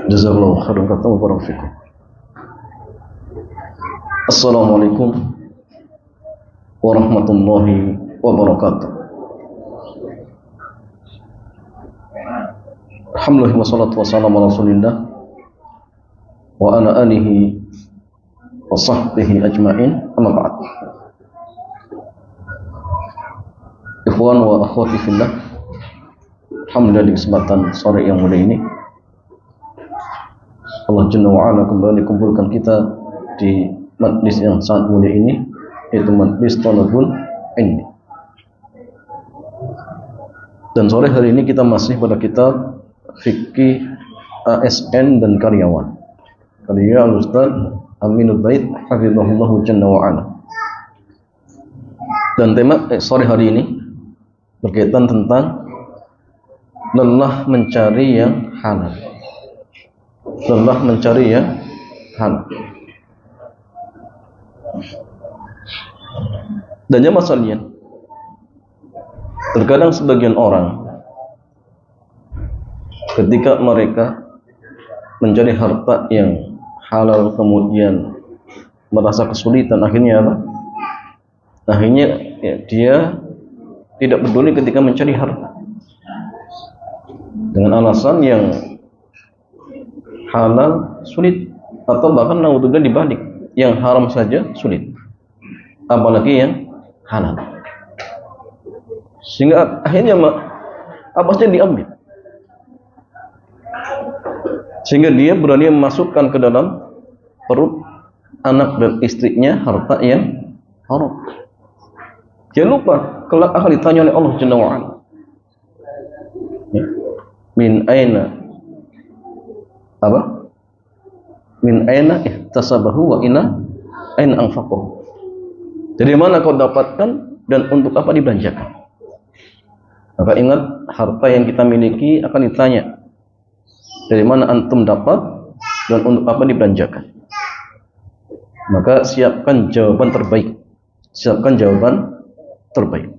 Jazakallahu khairan wa barakallahu fikum. Assalamualaikum warahmatullahi wabarakatuh. Alhamdulillah wassalatu wassalamu ala Rasulillah wa ala alihi wa sahbihi ajma'in. Amma ba'd. Ikhwan wa akhwati fillah, alhamdulillah di kesempatan sore yang mulia ini Allah Jalla wa'ala kembali kumpulkan kita di majlis yang sangat mulia ini, yaitu majlis Thalabul Ilmi. Dan sore hari ini kita masih pada kitab Fikih ASN dan Karyawan, karya Al-Ustaz Aminul Bait hafizahullahu Jalla wa'ala. Dan tema sore hari ini berkaitan tentang lelah mencari yang halal. Lelah mencari yang halal. Dan jamaah sekalian, terkadang sebagian orang ketika mereka mencari harta yang halal kemudian merasa kesulitan, akhirnya apa? Akhirnya ya, dia tidak peduli ketika mencari harta dengan alasan yang halal sulit, atau bahkan naudzubillah dibalik, yang haram saja sulit, apalagi yang halal. Sehingga akhirnya apasnya diambil, sehingga dia berani memasukkan ke dalam perut anak dan istrinya harta yang haram. Jangan lupa kelak akan ditanya oleh Allah Jalla wa'ala, min aina apa? Min aina ihtasabahu wa ina aina anfaqahu. Dari mana kau dapatkan dan untuk apa dibelanjakan? Maka ingat, harta yang kita miliki akan ditanya dari mana antum dapat dan untuk apa dibelanjakan. Maka siapkan jawaban terbaik. Siapkan jawaban terbaik.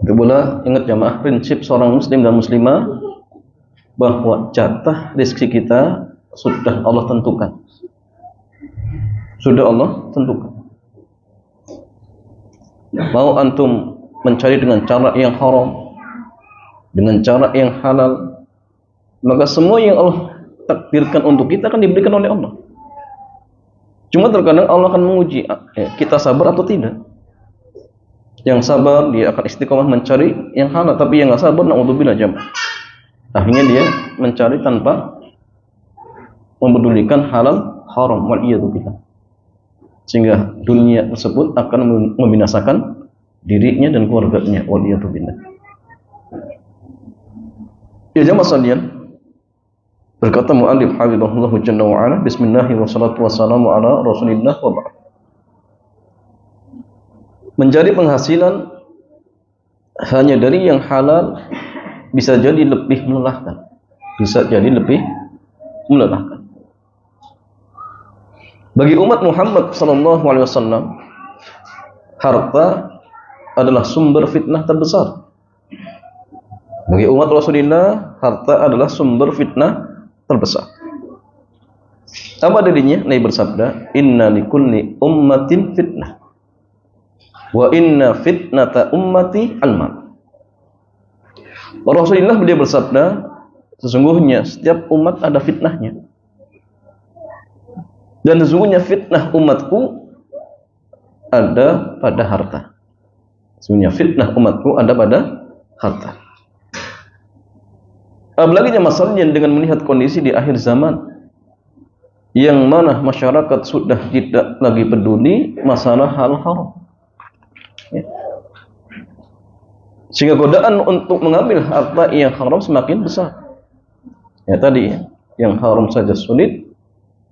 Kedua, ingat jamaah, prinsip seorang muslim dan muslimah bahwa jatah rezeki kita sudah Allah tentukan. Sudah Allah tentukan. Mau antum mencari dengan cara yang haram, dengan cara yang halal, maka semua yang Allah takdirkan untuk kita akan diberikan oleh Allah. Cuma terkadang Allah akan menguji kita sabar atau tidak. Yang sabar dia akan istiqomah mencari yang halal, tapi yang nggak sabar, naudzubillah jamaah, akhirnya dia mencari tanpa mempedulikan halal haram, waliyadzubillah, sehingga dunia tersebut akan membinasakan dirinya dan keluarganya, waliyadzubillah. Ya jamaah sekalian, berkata mu'allif hafizahullahu jalla wa ala, bismillahirrahmanirrahim, wassalatu wassalamu ala rasulillah wa ba'd. Mencari penghasilan hanya dari yang halal bisa jadi lebih melelahkan. Bisa jadi lebih melelahkan. Bagi umat Muhammad sallallahu alaihi wasallam, harta adalah sumber fitnah terbesar. Bagi umat Rasulullah, harta adalah sumber fitnah terbesar. Apa dirinya? Nabi bersabda, "Inna likulli ummatin fitnah. Wa inna fitnata ummati al-mal." Rasulullah beliau bersabda, sesungguhnya setiap umat ada fitnahnya, dan sesungguhnya fitnah umatku ada pada harta. Sesungguhnya fitnah umatku ada pada harta. Apalagi masalahnya dengan melihat kondisi di akhir zaman, yang mana masyarakat sudah tidak lagi peduli masalah hal haram. Ya. Sehingga godaan untuk mengambil harta yang haram semakin besar. Ya tadi, yang haram saja sulit,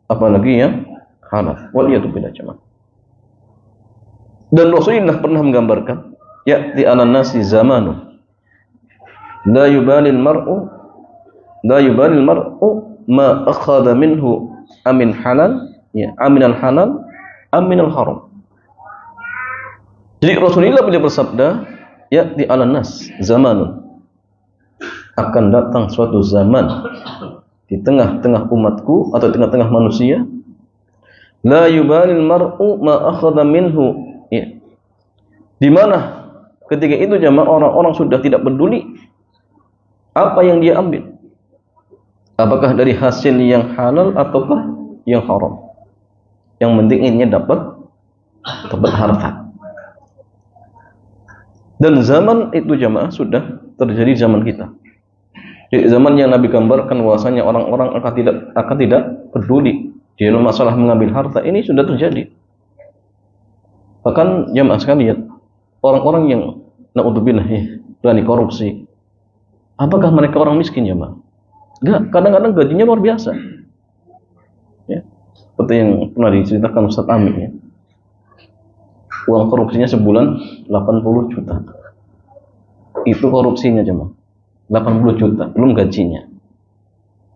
apalagi yang halal. Waliyadzubillah jamaah. Dan Rasulullah pernah menggambarkan, ya'ti 'alan nasi zamanun la yubalil mar'u ma akhadha minhu amin halal, ya, aminal halal aminal haram. Jadi Rasulullah beliau bersabda, ya'ti 'alan nas zamanun, akan datang suatu zaman di tengah-tengah umatku atau tengah-tengah manusia, la yubalil mar'u ma akhadha minhu, ya, di mana ketika itu jamaah orang-orang sudah tidak peduli apa yang dia ambil, apakah dari hasil yang halal ataukah yang haram. Yang penting ini dapat harta. Dan zaman itu jamaah sudah terjadi zaman kita. Jadi zaman yang Nabi gambarkan bahwasanya orang-orang akan tidak peduli di dalam masalah mengambil harta ini sudah terjadi. Bahkan jamaah sekalian, orang-orang yang naudzubillah berani korupsi, apakah mereka orang miskin jamaah? Enggak, kadang-kadang gajinya luar biasa. Ya, seperti yang pernah diceritakan Ustaz Amin, ya. Uang korupsinya sebulan 80 juta. Itu korupsinya jemaah. 80 juta, belum gajinya.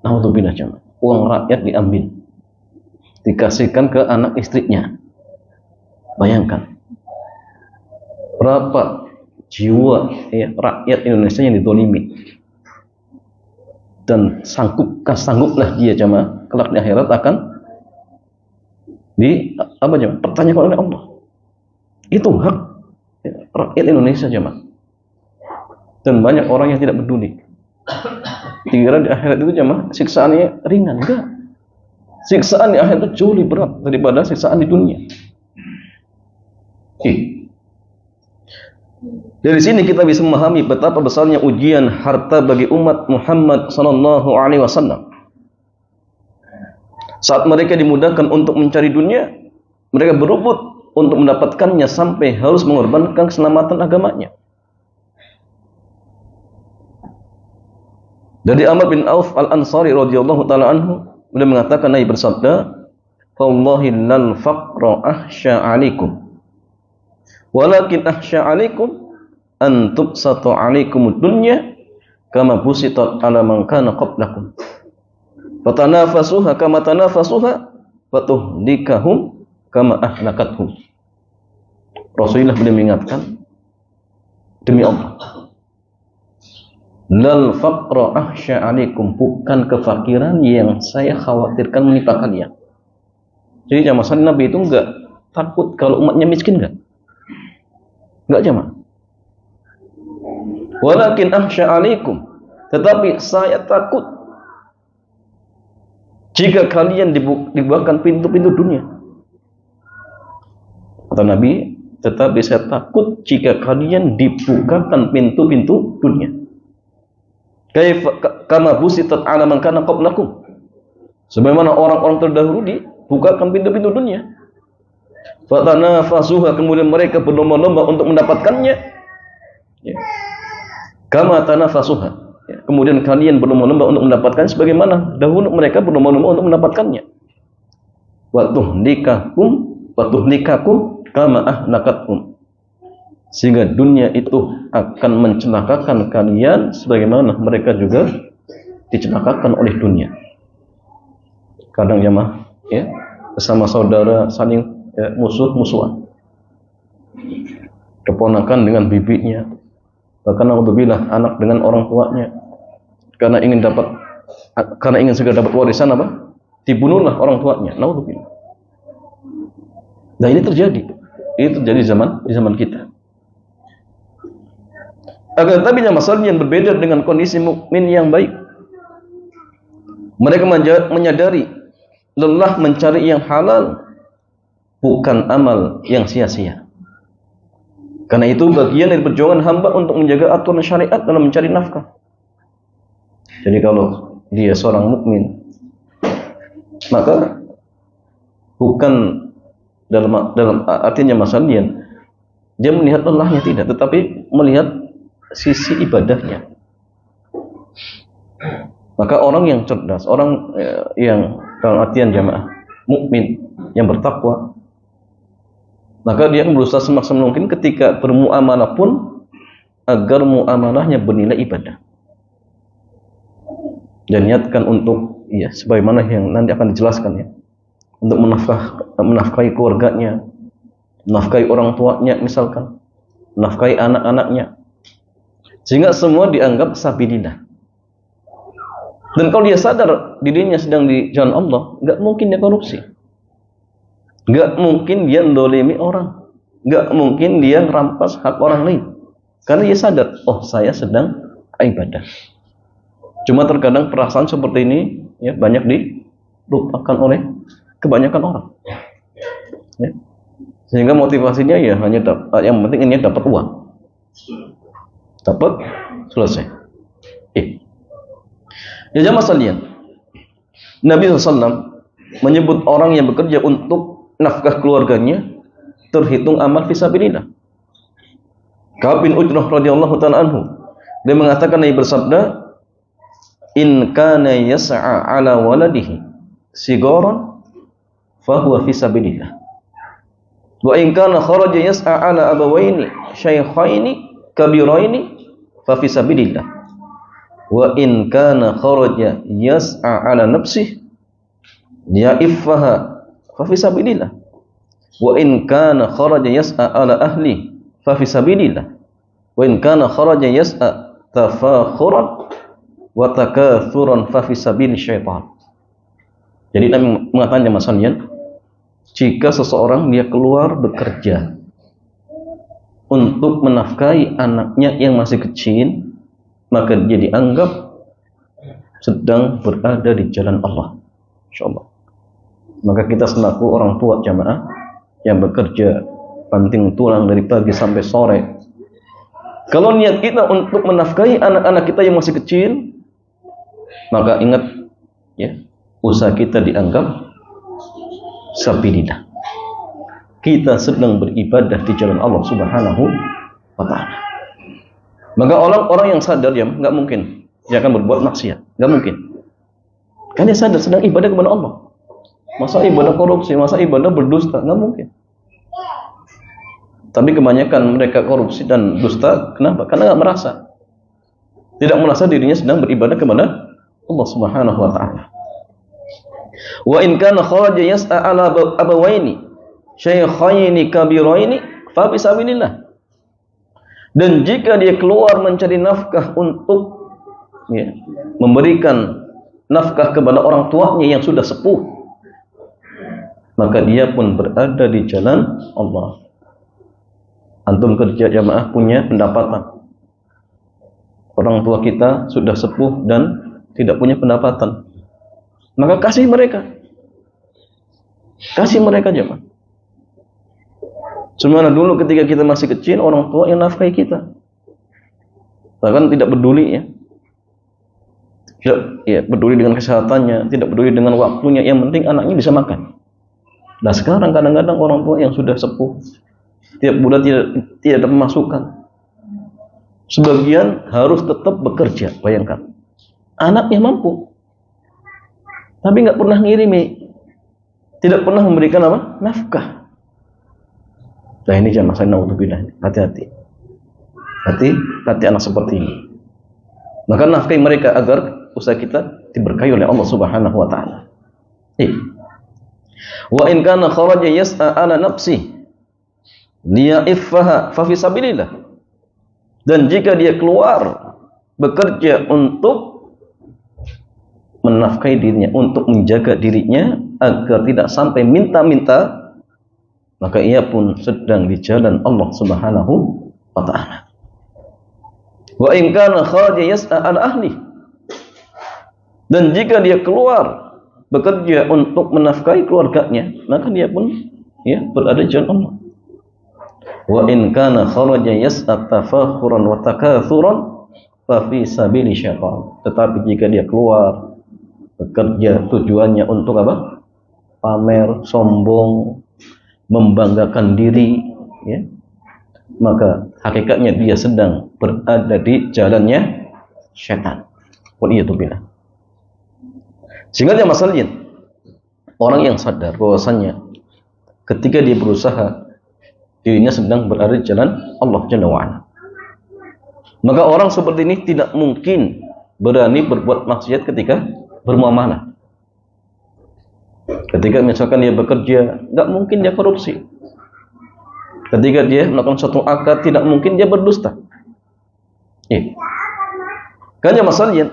Naudzubillah jemaah. Uang rakyat diambil, dikasihkan ke anak istrinya. Bayangkan berapa jiwa, ya, rakyat Indonesia yang didolimi. Dan sangguplah dia jemaah kelak di akhirat akan pertanyakan oleh Allah. Itu hak, ya, rakyat Indonesia jemaah. Dan banyak orang yang tidak peduli. Dikira di akhirat itu jemaah siksaannya ringan. Enggak. Siksaan di akhirat itu jauh lebih berat daripada siksaan di dunia. Dari sini kita bisa memahami betapa besarnya ujian harta bagi umat Muhammad sallallahu alaihi wasallam. Saat mereka dimudahkan untuk mencari dunia, mereka berebut untuk mendapatkannya sampai harus mengorbankan keselamatan agamanya. Dari Amr bin Auf al-Ansari radhiyallahu taala anhu, beliau mengatakan, Nabi bersabda, "Wallahi lal faqra ahsya 'alaikum. Walakin ahsya 'alaikum an tubsata 'alaikumud dunya kama busitat 'ala man kana qablakum. Fatanafasuha kama tanafasuha fatuhdikahum kama ahlakathum." Rasulullah beliau mengingatkan, demi Allah, lal faqra ahsya 'alaikum, bukan kefakiran yang saya khawatirkan menimpa kalian. Jadi jamaah Nabi itu enggak takut kalau umatnya miskin, enggak jamaah. Walakin ahsya 'alaikum, tetapi saya takut jika kalian dibukakan pintu-pintu dunia. Kata Nabi, tetapi saya takut jika kalian dibukakan pintu-pintu dunia. Kama busitat 'ala man kana qablakum, sebagaimana orang-orang terdahulu dibukakan pintu-pintu dunia. Fatanafasuha, kemudian mereka berlomba-lomba untuk mendapatkannya. Ya. Kama tanafasuha, ya. Kemudian kalian berlomba-lomba untuk mendapatkan sebagaimana dahulu mereka berlomba-lomba untuk mendapatkannya. Wa tuhlikakum kama ahlakathum, sehingga dunia itu akan mencelakakan kalian sebagaimana mereka juga dicelakakan oleh dunia. Kadang jamaah, ya, bersama saudara saling, ya, musuh-musuhan. Keponakan dengan bibinya, bahkan alhamdulillah anak dengan orang tuanya, karena ingin segera dapat warisan apa? Dibunuhlah orang tuanya. Alhamdulillah. Nah, ini terjadi. Ini terjadi di zaman kita. Akan tetapi masalah yang berbeda dengan kondisi mukmin yang baik. Mereka menyadari lelah mencari yang halal bukan amal yang sia-sia. Karena itu bagian dari perjuangan hamba untuk menjaga aturan syariat dalam mencari nafkah. Jadi kalau dia seorang mukmin, maka bukan dalam artinya masalah dia melihat lelahnya, tidak, tetapi melihat sisi ibadahnya. Maka orang yang cerdas, orang yang dalam artian jamaah mukmin yang bertakwa, maka dia akan berusaha semaksimal mungkin ketika bermuamalah pun agar muamalahnya bernilai ibadah. Dan niatkan untuk, ya, sebagaimana yang nanti akan dijelaskan, ya, untuk menafkahi keluarganya, menafkahi orang tuanya misalkan, menafkahi anak-anaknya, sehingga semua dianggap sabilillah. Dan kalau dia sadar dirinya sedang di jalan Allah, nggak mungkin dia korupsi, nggak mungkin dia mendolimi orang, nggak mungkin dia merampas hak orang lain, karena dia sadar, oh saya sedang ibadah. Cuma terkadang perasaan seperti ini ya banyak dilupakan oleh kebanyakan orang. Ya. Sehingga motivasinya ya hanya yang penting ini dapat uang, dapat selesai. Ya jamaah sekalian, Nabi SAW menyebut orang yang bekerja untuk nafkah keluarganya terhitung amal fisabilillah. Ka'ab bin Ujrah radhiyallahu ta'ala anhu, dia mengatakan, Nabi bersabda, in kana yas'a ala waladihi sigaran fahuwa fisabilillah, wa in kana kharaja yas'a ala abawaini syaikhaini kabiraini fa fisabilillah, wa in kana kharaja yas'a ala nafsihi ya'iffaha fa fisabilillah, wa in kana kharaja yas'a ala ahli fa fisabilillah, wa in kana kharaja yas'a tafakhuran wa takatsuran fa fisabilil syaitan. Jadi Nabi mengatakan jemaah sekalian, jika seseorang dia keluar bekerja untuk menafkahi anaknya yang masih kecil, maka dia dianggap sedang berada di jalan Allah, insyaallah. Maka kita selaku orang tua jamaah yang bekerja banting tulang dari pagi sampai sore, kalau niat kita untuk menafkahi anak-anak kita yang masih kecil, maka ingat ya, usaha kita dianggap sabilillah. Kita sedang beribadah di jalan Allah Subhanahu wa ta'ala. Maka orang-orang yang sadar ya nggak mungkin dia akan berbuat maksiat, nggak mungkin. Kan dia sadar sedang ibadah kepada Allah. Masa ibadah korupsi, masa ibadah berdusta, nggak mungkin. Tapi kebanyakan mereka korupsi dan dusta, kenapa? Karena nggak merasa, tidak merasa dirinya sedang beribadah kepada Allah Subhanahu wa ta'ala. Wa in kana kharaja yas'a ala abawaini syaikhaini kabiraini fa bisabilillah. Dan jika dia keluar mencari nafkah untuk ya, memberikan nafkah kepada orang tuanya yang sudah sepuh, maka dia pun berada di jalan Allah. Antum kerja jamaah punya pendapatan, orang tua kita sudah sepuh dan tidak punya pendapatan, maka kasih mereka jemaah. Sebenarnya dulu ketika kita masih kecil, orang tua yang nafkahi kita, bahkan tidak peduli ya, tidak ya, peduli dengan kesehatannya, tidak peduli dengan waktunya, yang penting anaknya bisa makan. Nah sekarang kadang-kadang orang tua yang sudah sepuh, tiap bulan tidak ada pemasukan, sebagian harus tetap bekerja. Bayangkan, anaknya mampu, tapi nggak pernah ngirimi, tidak pernah memberikan apa? Nafkah. Nah ini jamaah saya naudzubillah, hati-hati anak seperti ini. Maka nafkahi mereka agar usaha kita diberkahi oleh Allah Subhanahu wa ta'ala. Wa in kana kharaja yas'a ala nafsi liya'iffaha fa fisabilillah. Dan jika dia keluar bekerja untuk menafkahi dirinya, untuk menjaga dirinya agar tidak sampai minta-minta, maka ia pun sedang di jalan Allah Subhanahu wa ta'ala. Wa in kana kharaja yas'a ala ahli. Dan jika dia keluar bekerja untuk menafkahi keluarganya, maka dia pun ya berada di jalan Allah. Wa in kana kharaja yas'a tafakhuran wa takatsuran fa fi sabili syaitan. Tetapi jika dia keluar bekerja tujuannya untuk apa? Pamer, sombong, membanggakan diri ya, maka hakikatnya dia sedang berada di jalannya syaitan. Waliyatubillah. Sehingga jamaah sekalian, orang yang sadar bahwasanya ketika dia berusaha, dirinya sedang berada di jalan Allah Jalla wa'ala, maka orang seperti ini tidak mungkin berani berbuat maksiat ketika bermuamalah. Ketika misalkan dia bekerja, nggak mungkin dia korupsi. Ketika dia melakukan suatu akad, tidak mungkin dia berdusta. Kan jamaah sekalian,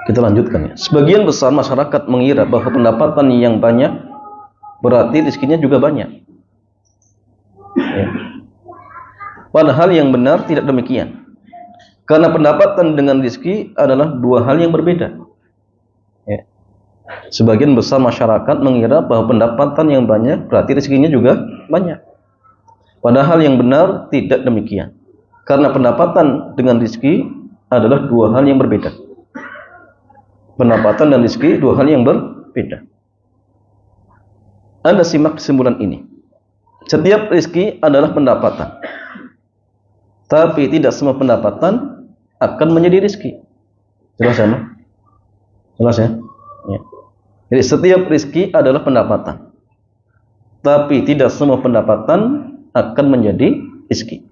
Kita lanjutkan ya. Sebagian besar masyarakat mengira bahwa pendapatan yang banyak berarti rezekinya juga banyak. Ya. Padahal yang benar tidak demikian. Karena pendapatan dengan rezeki adalah dua hal yang berbeda. Ya. Sebagian besar masyarakat mengira bahwa pendapatan yang banyak berarti rezekinya juga banyak. Padahal yang benar tidak demikian. Karena pendapatan dengan rezeki adalah dua hal yang berbeda. Pendapatan dan rezeki dua hal yang berbeda. Anda simak kesimpulan ini. Setiap rezeki adalah pendapatan. Tapi tidak semua pendapatan akan menjadi rezeki. Jelas ya? Jelas ya? Ya. Jadi setiap rezeki adalah pendapatan. Tapi tidak semua pendapatan akan menjadi rezeki.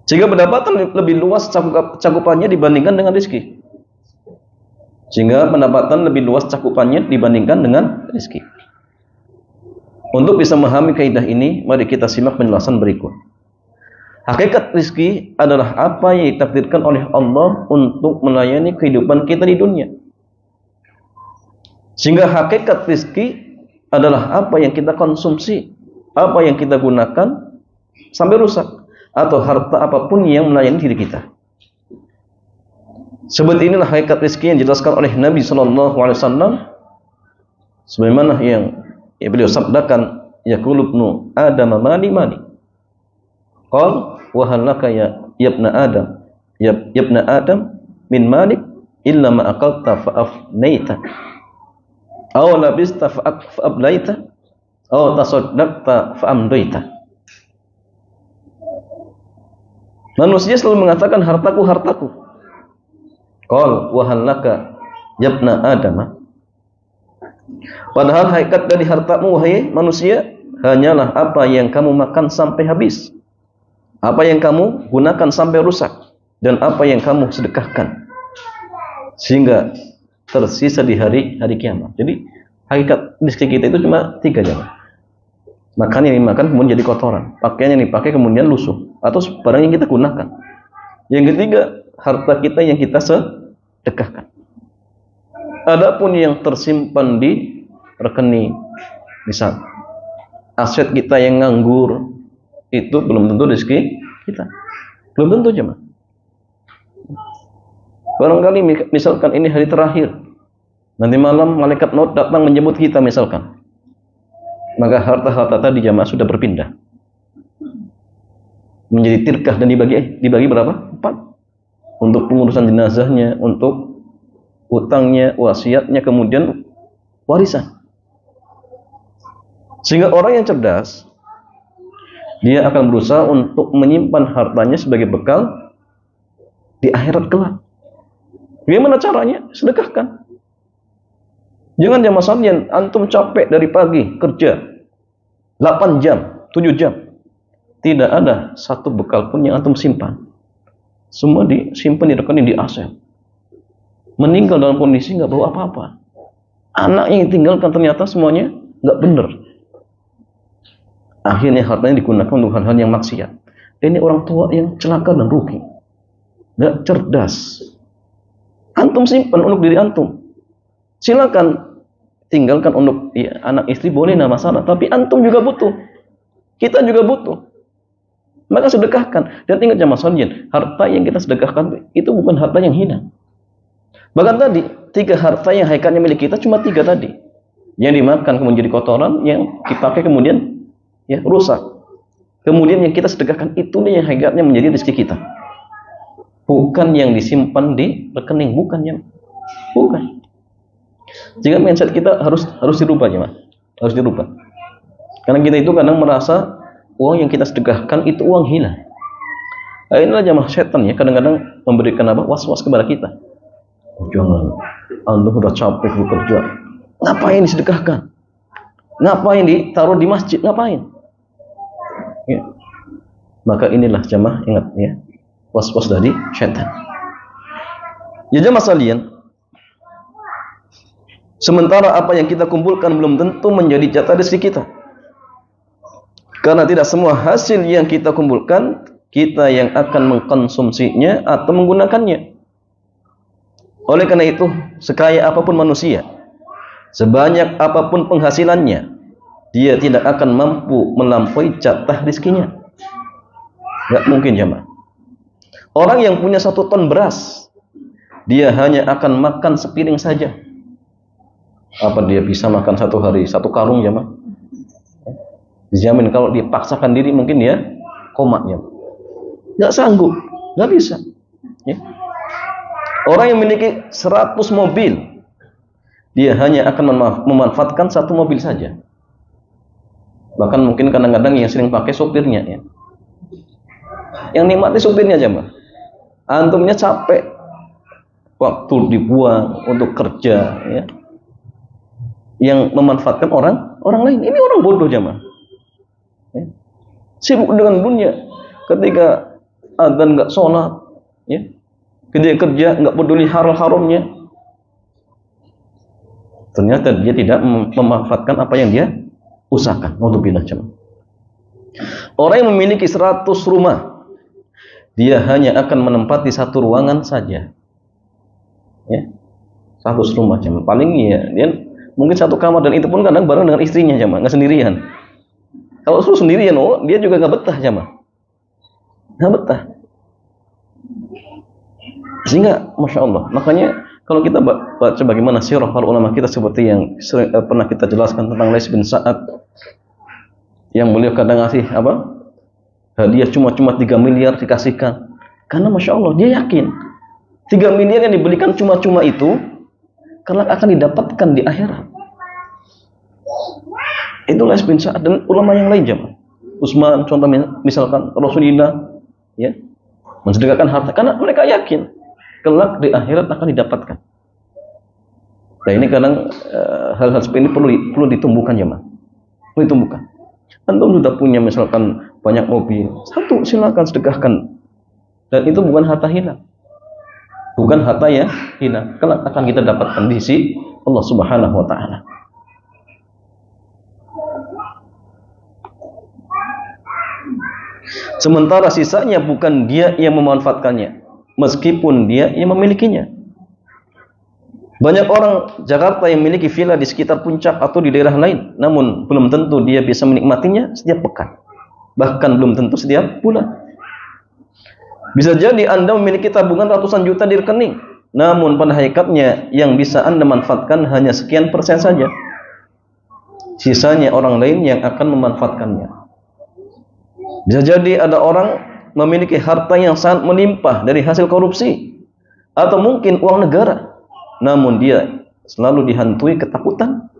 Sehingga pendapatan lebih luas cakupannya dibandingkan dengan rezeki. Sehingga pendapatan lebih luas cakupannya dibandingkan dengan rezeki. Untuk bisa memahami kaidah ini, mari kita simak penjelasan berikut. Hakikat rezeki adalah apa yang ditakdirkan oleh Allah untuk melayani kehidupan kita di dunia. Sehingga hakikat rezeki adalah apa yang kita konsumsi, apa yang kita gunakan sampai rusak, atau harta apapun yang melayani diri kita. Seperti inilah hakikat rezeki yang dijelaskan oleh Nabi Sallallahu Alaihi Wasallam, sebagaimana yang beliau sabdakan, yaqulu ibnu Adam mali mali. Qal wa hal laka ya ibna Adam, ya ibna Adam min malik illa ma aqalta fa afnaita aw labista fa ablaita aw tasaddaqta fa amdaita. Manusia selalu mengatakan hartaku, hartaku. Qal wa hal laka yabna Adam. Padahal hakikat dari hartamu wahai manusia hanyalah apa yang kamu makan sampai habis, apa yang kamu gunakan sampai rusak, dan apa yang kamu sedekahkan sehingga tersisa di hari kiamat. Jadi hakikat rezeki kita itu cuma 3 jam. Makan yang dimakan kemudian jadi kotoran, pakaian yang dipakai kemudian lusuh, atau barang yang kita gunakan. Yang ketiga, harta kita yang kita sedekahkan. Adapun yang tersimpan di rekening, misal aset kita yang nganggur, itu belum tentu rezeki kita. Belum tentu jemaah. Barangkali misalkan ini hari terakhir, nanti malam malaikat maut datang menjemput kita misalkan, maka harta-harta tadi jemaah sudah berpindah menjadi tirkah dan dibagi berapa? 4. Untuk pengurusan jenazahnya, untuk utangnya, wasiatnya, kemudian warisan. Sehingga orang yang cerdas, dia akan berusaha untuk menyimpan hartanya sebagai bekal di akhirat kelak. Bagaimana caranya? Sedekahkan. Jangan jamaah sekalian, antum capek dari pagi kerja 8 jam, 7 jam. Tidak ada satu bekal pun yang antum simpan. Semua disimpan di rekening, di aset. Meninggal dalam kondisi nggak bawa apa-apa. Anak yang ditinggalkan ternyata semuanya nggak benar. Akhirnya hartanya digunakan untuk hal-hal yang maksiat. Ini orang tua yang celaka dan rugi. Nggak cerdas. Antum simpan untuk diri antum. Silakan tinggalkan untuk anak istri, boleh, nggak masalah. Tapi antum juga butuh. Kita juga butuh. Maka sedekahkan. Dan ingat jamaah sekalian, harta yang kita sedekahkan itu bukan harta yang hina. Bahkan tadi 3 harta yang hakikatnya milik kita cuma 3 tadi. Yang dimakan kemudian jadi kotoran, yang dipakai kemudian rusak. Kemudian yang kita sedekahkan itu yang hakikatnya menjadi rezeki kita. Bukan yang disimpan di rekening, bukan. Jika mindset kita harus dirubah ya, Mas. Harus dirubah. Karena kita itu kadang merasa uang yang kita sedekahkan itu uang hina. Nah, inilah jamaah setan ya, kadang-kadang memberikan was-was kepada kita. Oh, jangan, Anda sudah capek bekerja, ngapain disedekahkan? Ngapain ditaruh di masjid? Ngapain? Ya. Maka inilah jamaah, ingat ya, was-was dari setan. Ya jamaah sekalian, sementara apa yang kita kumpulkan belum tentu menjadi jatah rezeki kita. Karena tidak semua hasil yang kita kumpulkan kita yang akan mengkonsumsinya atau menggunakannya. Oleh karena itu, sekaya apapun manusia, sebanyak apapun penghasilannya, dia tidak akan mampu melampaui jatah rezekinya. Nggak mungkin jemaah. Orang yang punya 1 ton beras, dia hanya akan makan sepiring saja. Apa dia bisa makan 1 hari 1 karung jemaah? Dijamin kalau dipaksakan diri mungkin dia koma ya. Nggak sanggup, nggak bisa. Ya. Orang yang memiliki 100 mobil, dia hanya akan memanfaatkan 1 mobil saja. Bahkan mungkin kadang-kadang yang sering pakai sopirnya ya. Yang nikmati sopirnya aja mah. Antumnya capek, waktu dibuang untuk kerja ya. Yang memanfaatkan orang lain. Ini orang bodoh jemaah. Ya. Sibuk dengan dunia. Ketika adzan nggak sholat, ya. Ketika kerja nggak peduli haram-haramnya. Ternyata dia tidak memanfaatkan apa yang dia usahakan. Naudzubillah jemaah. Orang yang memiliki 100 rumah, dia hanya akan menempati 1 ruangan saja. Ya. 100 rumah jemaah. Paling ya dia mungkin 1 kamar, dan itu pun kadang bareng dengan istrinya jemaah, nggak sendirian. Kalau suruh sendirian, dia juga nggak betah jemaah. Nggak betah. Sehingga Masya Allah, makanya kalau kita baca bagaimana sirah para ulama kita, seperti yang pernah kita jelaskan tentang Lais bin Sa'ad, yang beliau kadang ngasih hadiah cuma-cuma 3 miliar dikasihkan, karena Masya Allah dia yakin 3 miliar yang dibelikan cuma-cuma itu karena akan didapatkan di akhirat. Itu Lais bin Sa'ad dan ulama yang lain jemaah. Utsman contohnya, misalkan Rasulullah ya mensedekahkan harta karena mereka yakin kelak di akhirat akan didapatkan. Nah ini kadang hal-hal seperti ini perlu ditumbuhkan jemaah. Perlu ditumbuhkan. Antum sudah punya misalkan banyak mobil, 1 silakan sedekahkan. Dan itu bukan harta hilang. Bukan harta yang hilang. Kelak akan kita dapatkan di sisi Allah Subhanahu wa taala. Sementara sisanya bukan dia yang memanfaatkannya, meskipun dia yang memilikinya. Banyak orang Jakarta yang memiliki villa di sekitar puncak atau di daerah lain, namun belum tentu dia bisa menikmatinya setiap pekan. Bahkan belum tentu setiap bulan. Bisa jadi Anda memiliki tabungan ratusan juta di rekening, namun pada hakikatnya yang bisa Anda manfaatkan hanya sekian persen saja. Sisanya orang lain yang akan memanfaatkannya. Bisa jadi ada orang memiliki harta yang sangat melimpah dari hasil korupsi atau mungkin uang negara, namun dia selalu dihantui ketakutan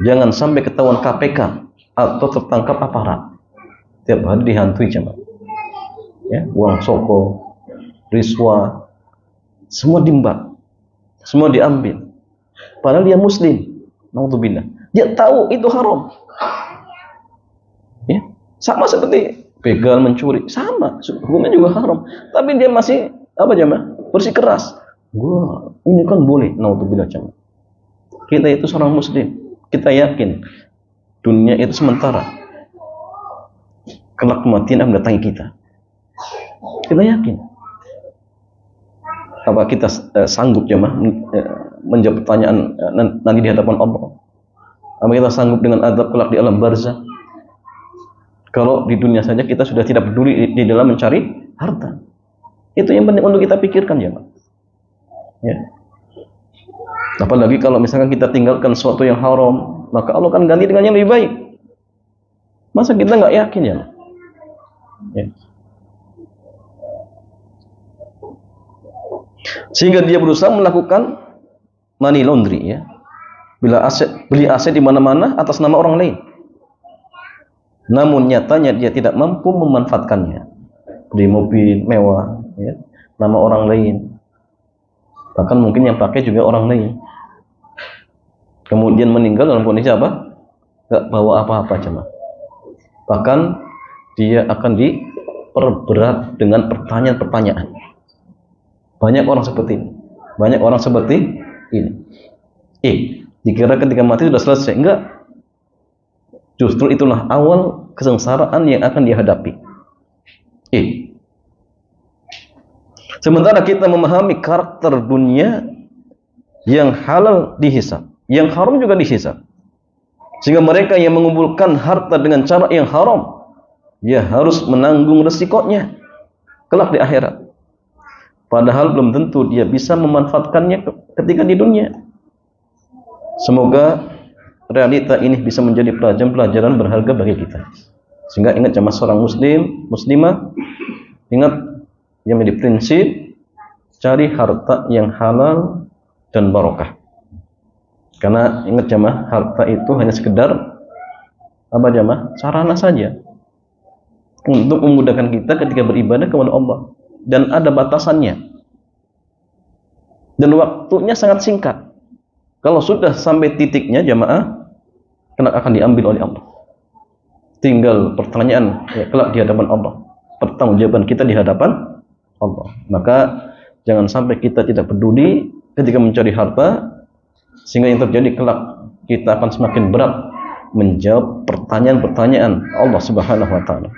jangan sampai ketahuan KPK atau tertangkap aparat. Tiap hari dihantui jemaah. Ya, uang soko, riswa, semua dimbak, semua diambil. Padahal dia muslim. Naudzubillah. Dia tahu itu haram. Ya, sama seperti begal, mencuri, sama, hukumnya juga haram. Tapi dia masih jemaah? Bersikeras. Wah, ini kan boleh. Naudzubillah jemaah. Kita itu seorang muslim. Kita yakin dunia itu sementara. Kelak kematian akan mendatangi kita. Kita yakin. Apa kita sanggup jemaah menjawab pertanyaan nanti di hadapan Allah? Apa kita sanggup dengan azab kelak di alam barzah? Kalau di dunia saja kita sudah tidak peduli di dalam mencari harta. Itu yang penting untuk kita pikirkan jemaah. Ya. Apalagi kalau misalkan kita tinggalkan sesuatu yang haram, maka Allah akan ganti dengan yang lebih baik. Masa kita nggak yakin ya? Ya. Sehingga dia berusaha melakukan money laundry ya. Beli aset di mana-mana atas nama orang lain. Namun nyatanya dia tidak mampu memanfaatkannya. Beli mobil mewah ya, nama orang lain. Bahkan mungkin yang pakai juga orang lain. Kemudian meninggal dalam kondisi apa? Gak bawa apa-apa jemaah. Bahkan dia akan diperberat dengan pertanyaan-pertanyaan. Banyak orang seperti ini. Banyak orang seperti ini. Dikira ketika mati sudah selesai. Enggak. Justru itulah awal kesengsaraan yang akan dihadapi. Sementara kita memahami karakter dunia, Yang halal dihisab, yang haram juga dihisab. Sehingga mereka yang mengumpulkan harta dengan cara yang haram, dia harus menanggung resikonya kelak di akhirat. Padahal belum tentu dia bisa memanfaatkannya ketika di dunia. Semoga realita ini bisa menjadi pelajaran berharga bagi kita. Sehingga ingat jamaah seorang muslim, muslimah, ingat yang menjadi prinsip, cari harta yang halal dan barokah. Karena ingat jamaah, harta itu hanya sekedar apa jamaah? Sarana saja untuk memudahkan kita ketika beribadah kepada Allah, dan ada batasannya. Dan waktunya sangat singkat. Kalau sudah sampai titiknya jamaah, kena akan diambil oleh Allah. Tinggal pertanyaan kelak di hadapan Allah, pertanggungjawaban kita di hadapan Allah. Maka jangan sampai kita tidak peduli ketika mencari harta, sehingga yang terjadi kelak kita akan semakin berat menjawab pertanyaan-pertanyaan Allah Subhanahu wa taala.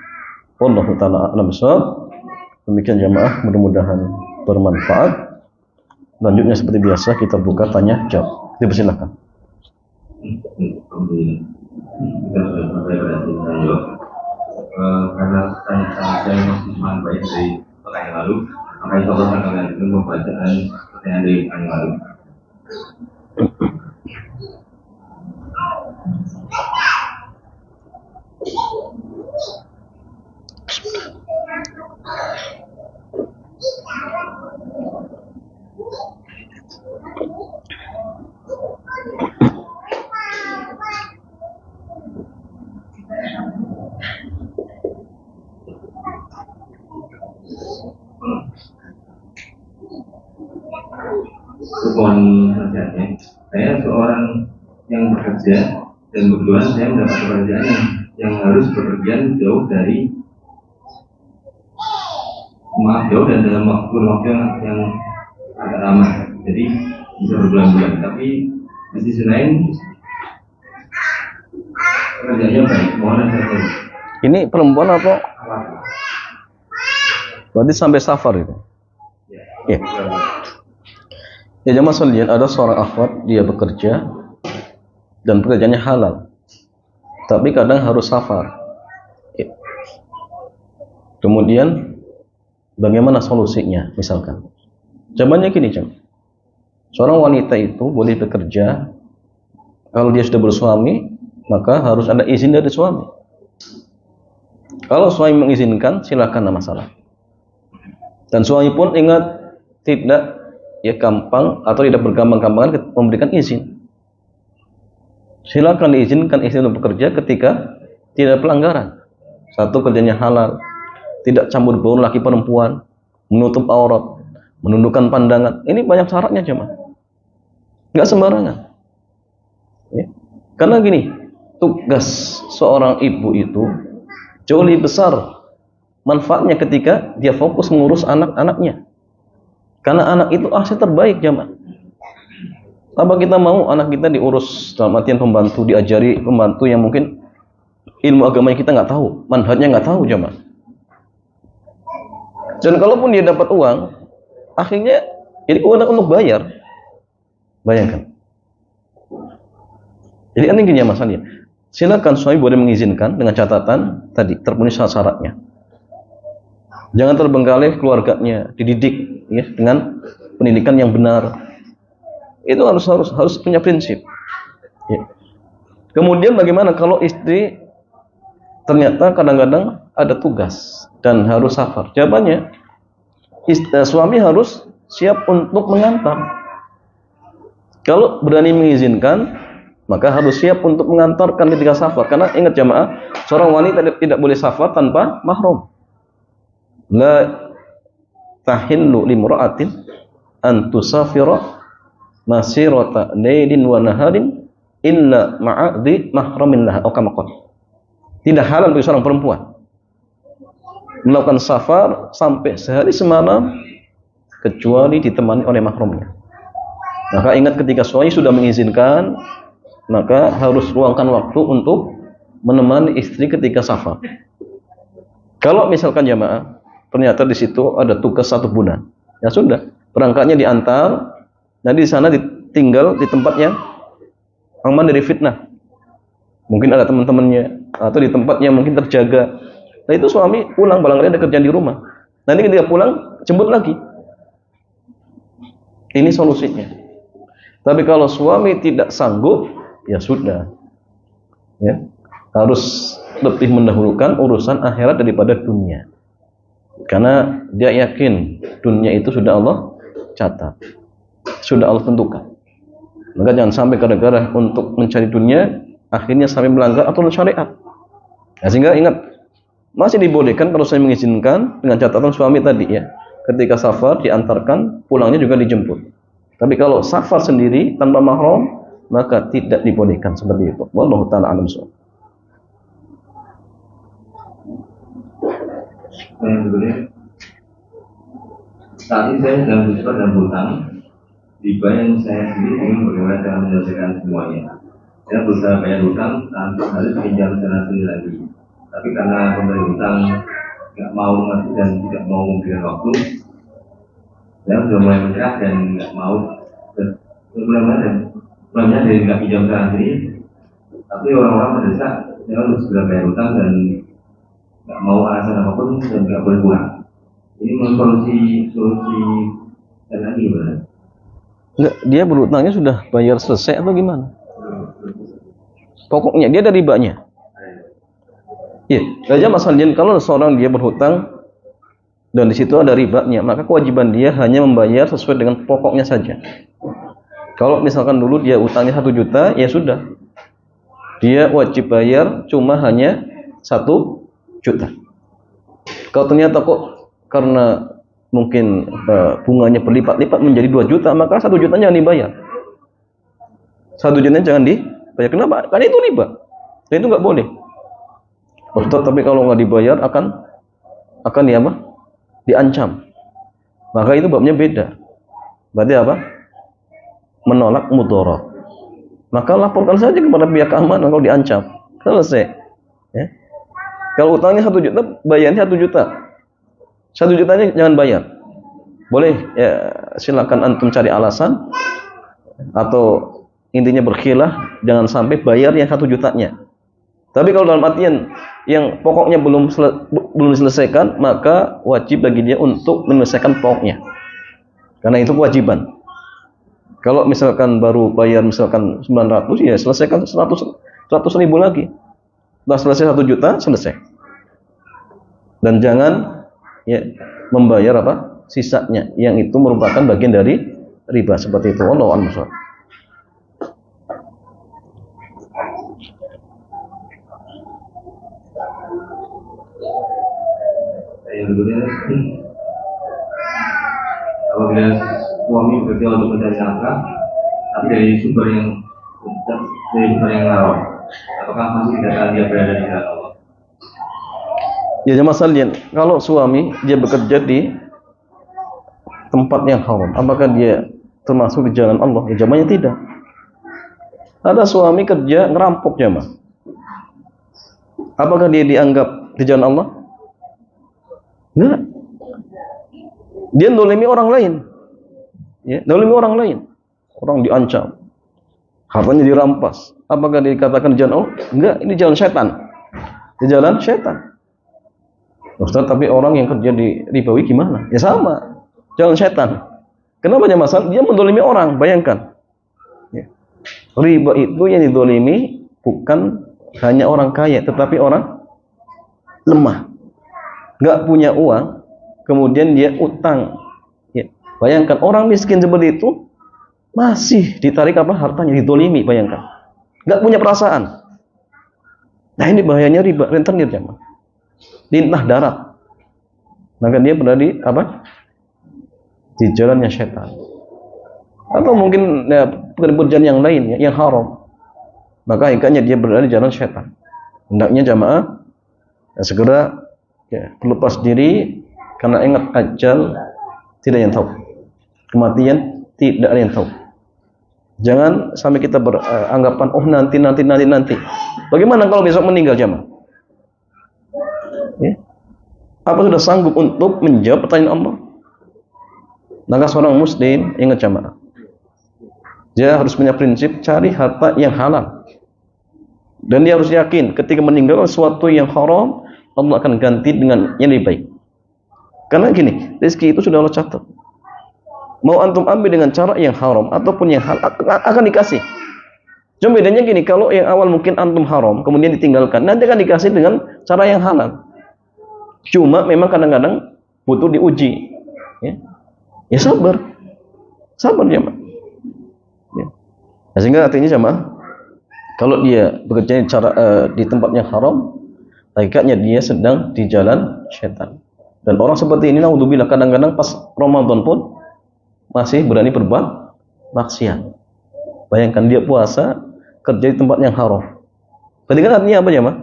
Wallahu taala a'lam bishawab. Demikian jamaah, mudah-mudahan bermanfaat. Selanjutnya seperti biasa kita buka tanya jawab. Dipersilakan. Alhamdulillah. Kita sudah sampai pada tanya jawab. Karena tanya-tanya saya masih cuma baik dari pekan yang lalu, maka insya Allah akan lanjutkan pembacaan pertanyaan dari pekan yang lalu. Kupon kerjanya, saya seorang yang bekerja dan kebetulan saya mendapat pekerjaan yang harus bepergian jauh dari jauh dan dalam waktu yang agak lama, jadi bisa berbulan-bulan. Tapi di sisi lain kerjanya baik, mohon saya. Ini perempuan apa? Berarti sampai safar itu? Ya. Ya jamaah sekalian, ada seorang akhwat, dia bekerja dan pekerjaannya halal, tapi kadang harus safar. Ya. Kemudian bagaimana solusinya? Misalkan, jawabannya gini jam. Seorang wanita itu boleh bekerja kalau dia sudah bersuami, maka harus ada izin dari suami. Kalau suami mengizinkan, silakan, tidak masalah. Dan suami pun ingat tidak gampang atau tidak bergampang-gampangan memberikan izin. Silakan diizinkan istri untuk bekerja ketika tidak pelanggaran. Satu, kerjanya halal, tidak campur baur laki perempuan, menutup aurat, menundukkan pandangan. Ini banyak syaratnya cuma. Nggak sembarangan. Ya. Karena gini, tugas seorang ibu itu jauh lebih besar manfaatnya ketika dia fokus mengurus anak-anaknya. Karena anak itu aset terbaik jamaah. Apa kita mau anak kita diurus dalam artian pembantu, diajari pembantu yang mungkin ilmu agamanya kita nggak tahu, manhajnya nggak tahu jamaah. Dan kalaupun dia dapat uang, akhirnya jadi uang untuk bayar. Bayangkan. Jadi aneh gini ya masalahnya. Silakan suami boleh mengizinkan dengan catatan tadi terpenuhi syarat-syaratnya. Jangan terbengkalai keluarganya, dididik ya dengan pendidikan yang benar. Itu harus punya prinsip. Ya. Kemudian bagaimana kalau istri ternyata kadang-kadang ada tugas dan harus safar? Jawabannya, suami harus siap untuk mengantar. Kalau berani mengizinkan, maka harus siap untuk mengantarkan ketika safar. Karena ingat jamaah, seorang wanita tidak boleh safar tanpa mahram. La tahillu limra'atin an tusafira masirata lailin wa naharin illa ma'adhi mahramin laha. Tidak halal bagi seorang perempuan melakukan safar sampai sehari semalam kecuali ditemani oleh mahramnya. Maka ingat ketika suami sudah mengizinkan, maka harus luangkan waktu untuk menemani istri ketika safar. Kalau misalkan jamaah ternyata di situ ada tugas 1 bulan, ya sudah, berangkatnya diantar, nah di sana tinggal di tempat yang aman dari fitnah. Mungkin ada teman-temannya atau di tempat yang mungkin terjaga. Nah itu suami pulang, barangkali ada kerjaan di rumah. Nanti ketika pulang jemput lagi. Ini solusinya. Tapi kalau suami tidak sanggup, ya sudah. Ya, harus lebih mendahulukan urusan akhirat daripada dunia. Karena dia yakin dunia itu sudah Allah catat, sudah Allah tentukan. Maka jangan sampai gara-gara untuk mencari dunia akhirnya sampai melanggar aturan syariat. Nah, sehingga ingat, masih dibolehkan kalau saya mengizinkan dengan catatan suami tadi ya. Ketika safar diantarkan, pulangnya juga dijemput. Tapi kalau safar sendiri tanpa mahram, maka tidak dibolehkan seperti itu. Wallahu ta'ala a'lam. Saat ini saya sedang berjumpa dan berhutang. Riba yang saya sendiri ingin bagaimana cara menyelesaikan semuanya. Saya berusaha bayar hutang tanpa harus pinjam sana sini lagi. Tapi karena pemberi hutang nggak mau mengerti dan tidak mau memberikan waktu, saya sudah mulai menyerah dan nggak mau. Mulai dari nggak pinjam sana sini. Tapi orang-orang mendesak, saya harus segera bayar hutang dan nggak mau alasan apapun dan nggak boleh pulang. Ini menurut solusi dan lagi gimana? Enggak, dia berhutangnya sudah bayar selesai atau gimana? Pokoknya dia ada ribanya. Iya, saja masalahnya kalau seorang dia berhutang dan di situ ada ribanya, maka kewajiban dia hanya membayar sesuai dengan pokoknya saja. Kalau misalkan dulu dia utangnya 1 juta, ya sudah. Dia wajib bayar cuma hanya 1 juta. Kalau ternyata kok karena mungkin bunganya berlipat-lipat menjadi 2 juta, maka 1 juta jangan dibayar. 1 juta jangan dibayar. Kenapa? Karena itu riba. Dan itu nggak boleh. Ustaz, tapi kalau nggak dibayar akan ya apa? Diancam. Maka itu babnya beda. Berarti apa? Menolak mudarat. Maka laporkan saja kepada pihak keamanan kalau diancam. Selesai. Ya. Kalau utangnya 1 juta, bayarnya 1 juta. 1 jutanya jangan bayar. Boleh ya, silakan antum cari alasan atau intinya berkhilah, jangan sampai bayar yang 1 jutanya. Tapi kalau dalam artian yang pokoknya belum diselesaikan, maka wajib bagi dia untuk menyelesaikan pokoknya. Karena itu kewajiban. Kalau misalkan baru bayar misalkan 900, ya selesaikan 100 ribu lagi. Setelah selesai 1 juta, selesai. Dan jangan ya membayar apa? Sisanya, yang itu merupakan bagian dari riba seperti itu. Wallahu a'lam. Yang kedua, apabila suami bekerja untuk mencari nafkah, tapi dari sumber yang haram, apakah masih tidak dia berada di jalan Allah? Ya jemaah sekalian, kalau suami dia bekerja di tempat yang haram, apakah dia termasuk di jalan Allah? Ya jawabannya tidak. Ada suami kerja ngerampok jemaah, apakah dia dianggap di jalan Allah? Enggak. Dia dolimi orang lain. Ya, dolimi orang lain. Orang diancam. Hartanya dirampas. Apakah dikatakan jalan Allah? Enggak, ini jalan setan. Di jalan setan. Ustaz, tapi orang yang kerja di ribawi gimana? Ya sama. Jalan setan. Kenapa dia masalah? Dia mendolimi orang, bayangkan. Ya. Riba itu yang didolimi bukan hanya orang kaya, tetapi orang lemah. Nggak punya uang, kemudian dia utang. Ya. Bayangkan orang miskin seperti itu masih ditarik apa hartanya, didolimi, bayangkan. Nggak punya perasaan. Nah ini bahayanya riba, rentenir jemaah. Lintah darat. Maka dia berada di apa? Di jalannya setan. Atau mungkin ya, pekerjaan yang lain ya, yang haram. Maka ikannya dia berada di jalan setan. Hendaknya jamaah ya, segera ya, berlepas diri, karena ingat ajal tidak ada yang tahu, kematian tidak ada yang tahu. Jangan sampai kita beranggapan oh nanti. Bagaimana kalau besok meninggal jamaah? Ya. Apa sudah sanggup untuk menjawab pertanyaan Allah? Maka seorang muslim ingat jamaah, Dia harus punya prinsip cari harta yang halal. Dan dia harus yakin ketika meninggalkan sesuatu yang haram, Allah akan ganti dengan yang lebih baik. Karena gini, rezeki itu sudah Allah catat. Mau antum ambil dengan cara yang haram ataupun yang halal akan dikasih. Cuma bedanya gini, kalau yang awal mungkin antum haram, kemudian ditinggalkan, nanti akan dikasih dengan cara yang halal. Cuma memang kadang-kadang butuh diuji. Ya sabar. Sabar jemaah. Ya. Nah, sehingga artinya jemaah, kalau dia bekerja di tempat yang haram, hakikatnya dia sedang di jalan syaitan. Dan orang seperti ini, naudzubillah, kadang-kadang pas Ramadan pun masih berani berbuat maksiat. Bayangkan dia puasa, kerja di tempat yang haram. Berarti kan artinya apa jemaah?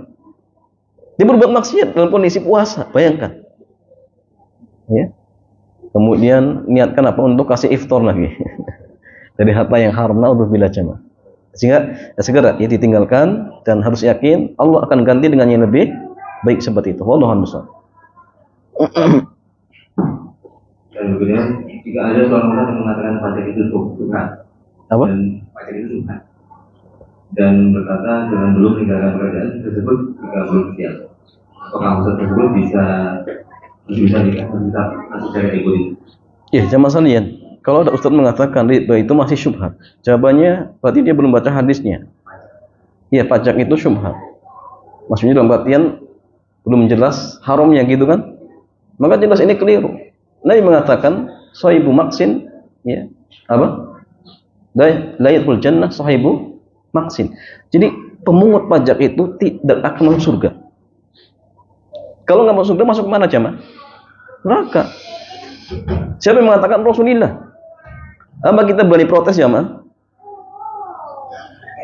Dia berbuat maksiat dalam kondisi puasa. Bayangkan. Ya. Kemudian niatkan apa? Untuk kasih iftar lagi. Dari harta yang haram, naudzubillah jemaah. Sehingga segera ya ditinggalkan dan harus yakin Allah akan ganti dengan yang lebih baik seperti itu. Wallahu a'lam. Dan kemudian jika ada seorang orang yang mengatakan pajak itu sunnah, dan pajak itu sunnah, dan berkata jangan dulu meninggalkan pekerjaan tersebut jika belum siap, apakah maksud tersebut bisa masuk dari egois? Ya, jamaah sekalian, kalau ada ustaz mengatakan ridho itu masih syubhat, jawabannya berarti dia belum baca hadisnya. Iya, pajak itu syubhat. Maksudnya dalam artian belum jelas haramnya gitu kan? Maka jelas ini keliru. Nabi mengatakan sahibu maksin, ya, apa? La yadkhul jannah sahibu maksin. Jadi pemungut pajak itu tidak akan masuk surga. Kalau nggak masuk surga, masuk ke mana jemaah? Neraka. Siapa yang mengatakan? Rasulullah. Apa kita berani protes jemaah?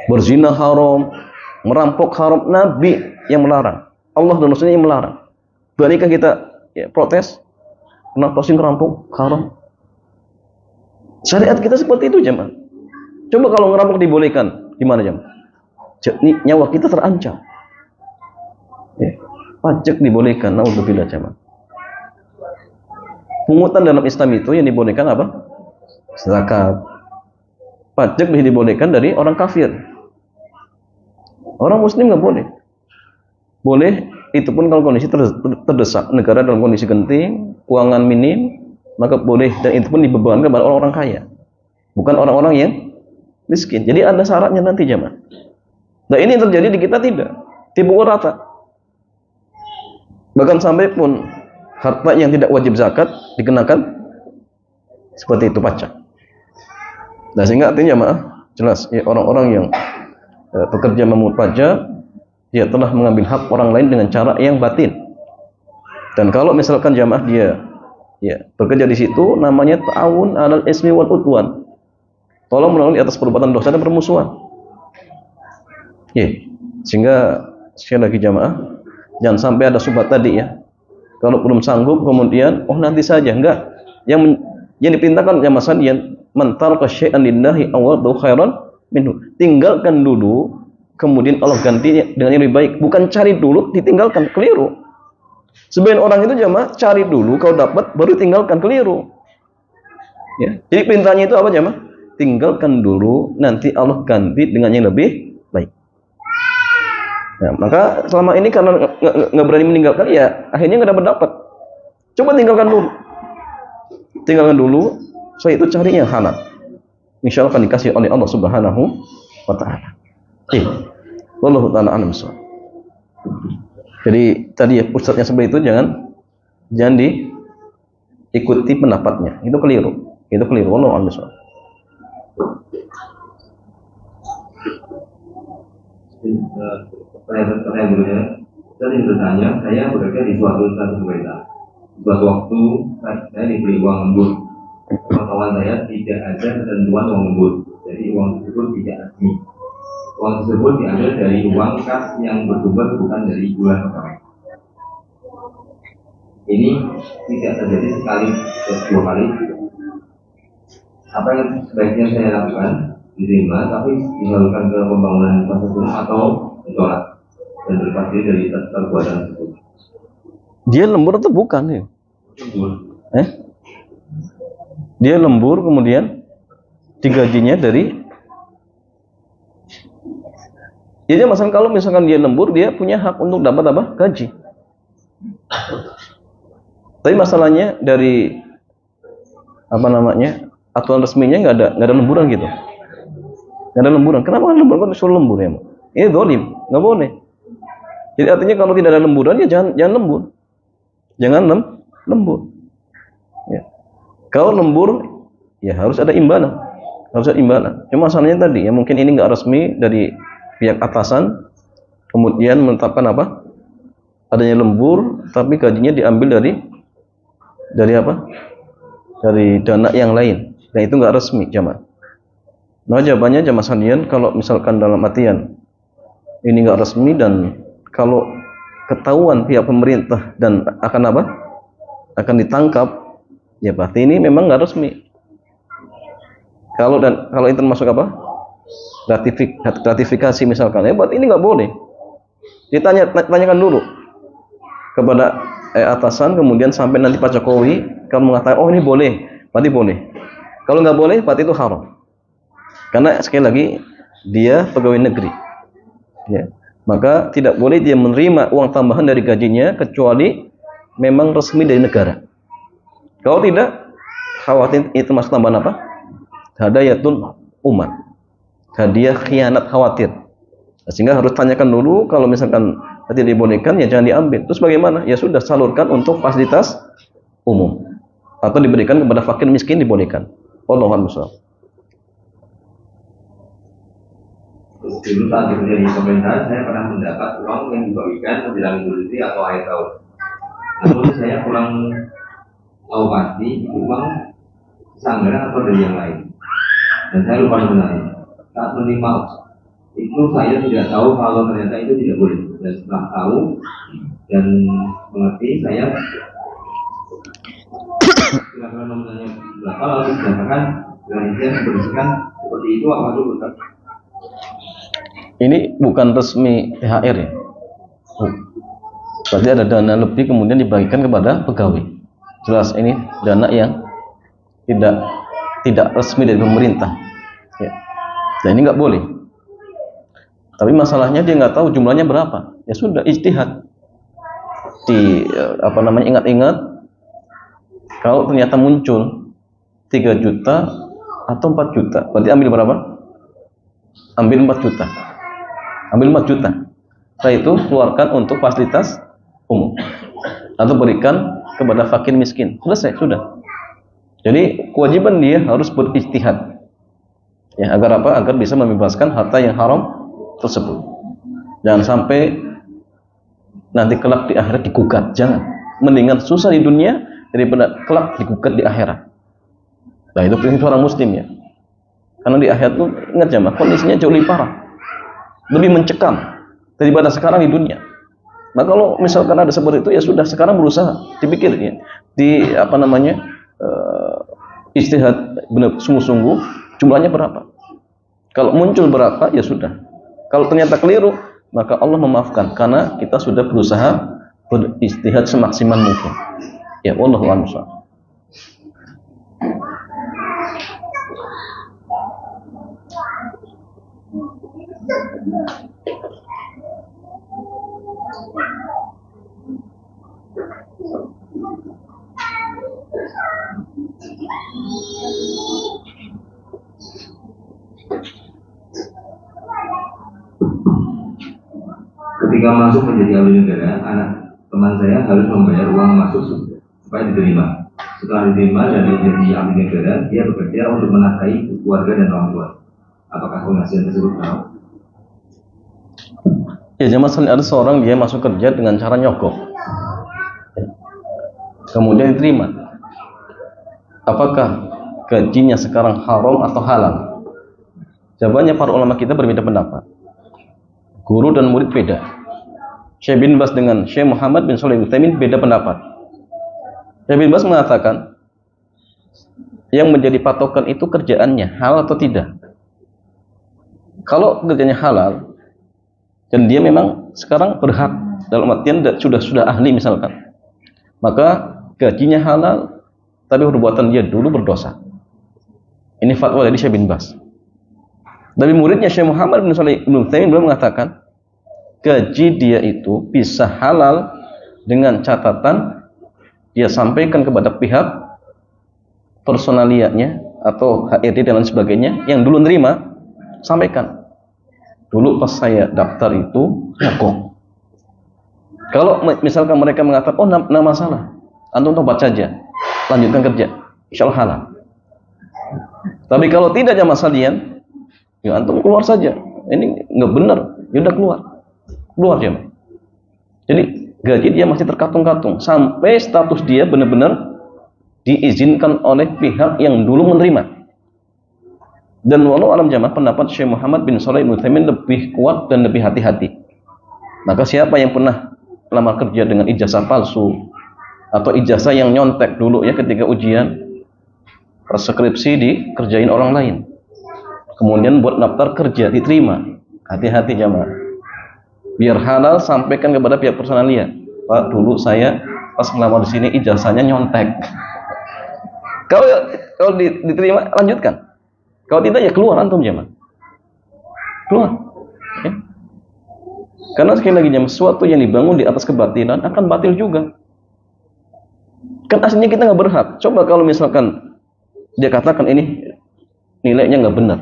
Berzina haram, merampok haram, Nabi yang melarang, Allah dan Rasulnya yang melarang. Beranikah kita protes? Kenapa sih ngerampok haram? Syariat kita seperti itu jemaah. Coba kalau ngerampok dibolehkan, gimana jemaah? Nyawa kita terancam. Pajak dibolehkan, naudzubillah jemaah. Pungutan dalam Islam itu yang dibolehkan apa? Zakat. Pajak dibolehkan dari orang kafir. Orang muslim nggak boleh. Boleh itu pun kalau kondisi terdesak, negara dalam kondisi genting, keuangan minim, maka boleh, dan itu pun dibebankan kepada orang-orang kaya, bukan orang-orang yang miskin. Jadi ada syaratnya nanti jemaah. Nah ini yang terjadi di kita tidak dipukul rata. Bahkan sampai pun harta yang tidak wajib zakat dikenakan seperti itu pajak. Nah sehingga artinya jemaah jelas ya, orang-orang yang bekerja memungut pajak, dia telah mengambil hak orang lain dengan cara yang batin. Dan kalau misalkan jamaah dia bekerja di situ, namanya ta'awun 'alal ismi wal udwan. Tolong menolong di atas perbuatan dosa dan permusuhan. Sehingga sekali lagi jamaah, jangan sampai ada subhat tadi ya. Kalau belum sanggup kemudian nanti saja, enggak. Yang diperintahkan jamaah sekalian, man taraka syai'an lillahi awadahu khairan minhu. Tinggalkan dulu, kemudian Allah ganti dengan yang lebih baik. Bukan cari dulu ditinggalkan, keliru. Sebagian orang itu jamaah cari dulu, kalau dapat baru tinggalkan, keliru. Ya. Jadi perintahnya itu apa jamaah? Tinggalkan dulu, nanti Allah ganti dengan yang lebih baik. Nah, maka selama ini karena nggak berani meninggalkan, ya akhirnya nggak dapat. Coba tinggalkan dulu. Tinggalkan dulu, saya itu cari yang halal. Insya Allah akan dikasih oleh Allah Subhanahu wa Ta'ala. Wallahu ta'ala a'lam. Jadi tadi ya ustadznya seperti itu jangan diikuti pendapatnya. Itu keliru. Wallahu a'lam. Pertanyaan berikutnya, saya ingin bertanya, saya bekerja di suatu pemerintah. Suatu waktu saya diberi uang lembur. Kawan saya tidak ada ketentuan uang lembur, jadi uang tersebut tidak asli. Uang tersebut diambil dari uang kas yang bersumber bukan dari bulan pegawai. Ini tidak terjadi sekali atau dua kali. Apa yang sebaiknya saya lakukan? Diterima, tapi disalurkan ke pembangunan infrastruktur atau ditolak dan berlepas diri dari perbuatan tersebut. Dia lembur atau bukan ya? Lembur. Dia lembur kemudian digajinya dari Jadi masalah kalau misalkan dia lembur, dia punya hak untuk dapat apa? Gaji. Tapi masalahnya dari apa namanya, aturan resminya nggak ada lemburan gitu. Nggak ada lemburan. Kenapa kan lemburan? Kan disuruh lembur ya? Ini dolim, nggak boleh. Jadi artinya kalau tidak ada lemburan ya jangan lembur. Jangan lembur. Ya. Kalau lembur ya harus ada imbalan. Harus ada imbalan. Cuma masalahnya tadi ya mungkin ini nggak resmi dari pihak atasan, kemudian menetapkan apa? Adanya lembur, tapi gajinya diambil dari apa? Dari dana yang lain. Dan itu nggak resmi, jamaah. Nah jawabannya jamaah sekalian, kalau misalkan dalam artian ini nggak resmi dan kalau ketahuan pihak pemerintah dan akan apa? Akan ditangkap, ya berarti ini memang nggak resmi. Kalau ini termasuk apa? Ratifikasi misalkan, ya buat ini nggak boleh. Tanyakan dulu kepada atasan, kemudian sampai nanti Pak Jokowi kamu mengatakan oh ini boleh, berarti boleh. Kalau nggak boleh, berarti itu haram. Karena sekali lagi dia pegawai negeri, ya. Maka tidak boleh dia menerima uang tambahan dari gajinya kecuali memang resmi dari negara. Kalau tidak, khawatir itu masuk tambahan apa? Hadayatul umat. Hadiah khianat khawatir. Sehingga harus tanyakan dulu, kalau misalkan tidak dibolehkan ya jangan diambil. Terus bagaimana? Ya sudah salurkan untuk fasilitas umum atau diberikan kepada fakir miskin, dibolehkan. Wallahu a'lam. Dulu saat bekerja di pemerintahan saya pernah mendapat uang yang dibagikan menjelang Idul Fitri atau akhir tahun. Namun saya kurang tahu pasti itu uang sanggaran atau dari yang lain. Dan saya lupa sebenarnya. Saat menerima itu saya tidak tahu kalau ternyata itu tidak boleh. Dan setelah tahu dan mengerti, saya kira-kira nominalnya berapa lalu dikatakan dengan izin berisikan seperti itu apa dulu Ustaz? Ini bukan resmi THR ya. Berarti ada dana lebih kemudian dibagikan kepada pegawai. Jelas ini dana yang tidak resmi dari pemerintah. Ya. Dan ini nggak boleh. Tapi masalahnya dia nggak tahu jumlahnya berapa. Ya sudah ijtihad. Ingat-ingat kalau ternyata muncul 3 juta atau 4 juta, berarti ambil berapa? Ambil 4 juta. Ambil 4 juta. Setelah itu keluarkan untuk fasilitas umum atau berikan kepada fakir miskin. Selesai, sudah. Jadi kewajiban dia harus berijtihad. Ya, agar apa? Agar bisa membebaskan harta yang haram tersebut. Jangan sampai nanti kelak di akhirat digugat. Jangan. Mendingan susah di dunia daripada kelak digugat di akhirat. Nah, itu prinsip orang muslim ya. Karena di akhirat itu ingat jamaah, kondisinya jauh lebih parah. Lebih mencekam daripada sekarang di dunia. Nah, kalau misalkan ada seperti itu ya sudah, sekarang berusaha dipikir ya. Ijtihad benar sungguh-sungguh jumlahnya berapa. Kalau muncul berapa ya sudah. Kalau ternyata keliru, maka Allah memaafkan karena kita sudah berusaha berijtihad semaksimal mungkin. Ya, wallahu a'lam. Ketika masuk menjadi abdi negara, anak teman saya harus membayar uang masuk supaya diterima. Setelah diterima dan menjadi abdi negara, dia bekerja untuk menafkahi keluarga dan orang tua. Apakah penghasilan tersebut haram? Ya, jamaah ada seorang dia masuk kerja dengan cara nyogok, kemudian diterima. Apakah gajinya sekarang haram atau halal? Jawabannya para ulama kita berbeda pendapat. Guru dan murid beda. Syekh bin Bas dengan Syekh Muhammad bin Shalih Al-Utsaimin beda pendapat. Syekh bin Bas mengatakan yang menjadi patokan itu kerjaannya halal atau tidak. Kalau kerjanya halal dan dia memang sekarang berhak dalam artian sudah ahli misalkan, maka gajinya halal tapi perbuatan dia dulu berdosa. Ini fatwa dari Syekh bin Bas. Tapi muridnya Syekh Muhammad bin Shalih Ibnu Utsaimin beliau mengatakan gaji dia itu bisa halal dengan catatan dia sampaikan kepada pihak personalianya atau HRD dan lain sebagainya yang dulu nerima, sampaikan dulu pas saya daftar itu mogok. Kalau misalkan mereka mengatakan oh nggak masalah, antum tobat saja, lanjutkan kerja, insya Allah halal. Tapi kalau tidak jamaah sekalian, ya antum keluar saja, ini nggak benar, ya udah keluar jamaah. Jadi gaji dia masih terkatung-katung sampai status dia benar-benar diizinkan oleh pihak yang dulu menerima. Dan walau alam jamaah, pendapat Syekh Muhammad bin Shalih Ibnu Utsaimin lebih kuat dan lebih hati-hati. Maka siapa yang pernah lamar kerja dengan ijazah palsu atau ijazah yang nyontek dulu ya ketika ujian skripsi dikerjain orang lain, kemudian buat daftar kerja diterima, hati-hati jamaah. Biar halal sampaikan kepada pihak personalia, Pak dulu saya pas ngelamar di sini ijazahnya nyontek. Kalau diterima lanjutkan. Kalau tidak ya keluar antum jamaah. Keluar. Ya. Karena sekali lagi jamaah, sesuatu yang dibangun di atas kebatilan akan batil juga. Kan aslinya kita nggak berhak. Coba kalau misalkan dia katakan ini nilainya nggak benar,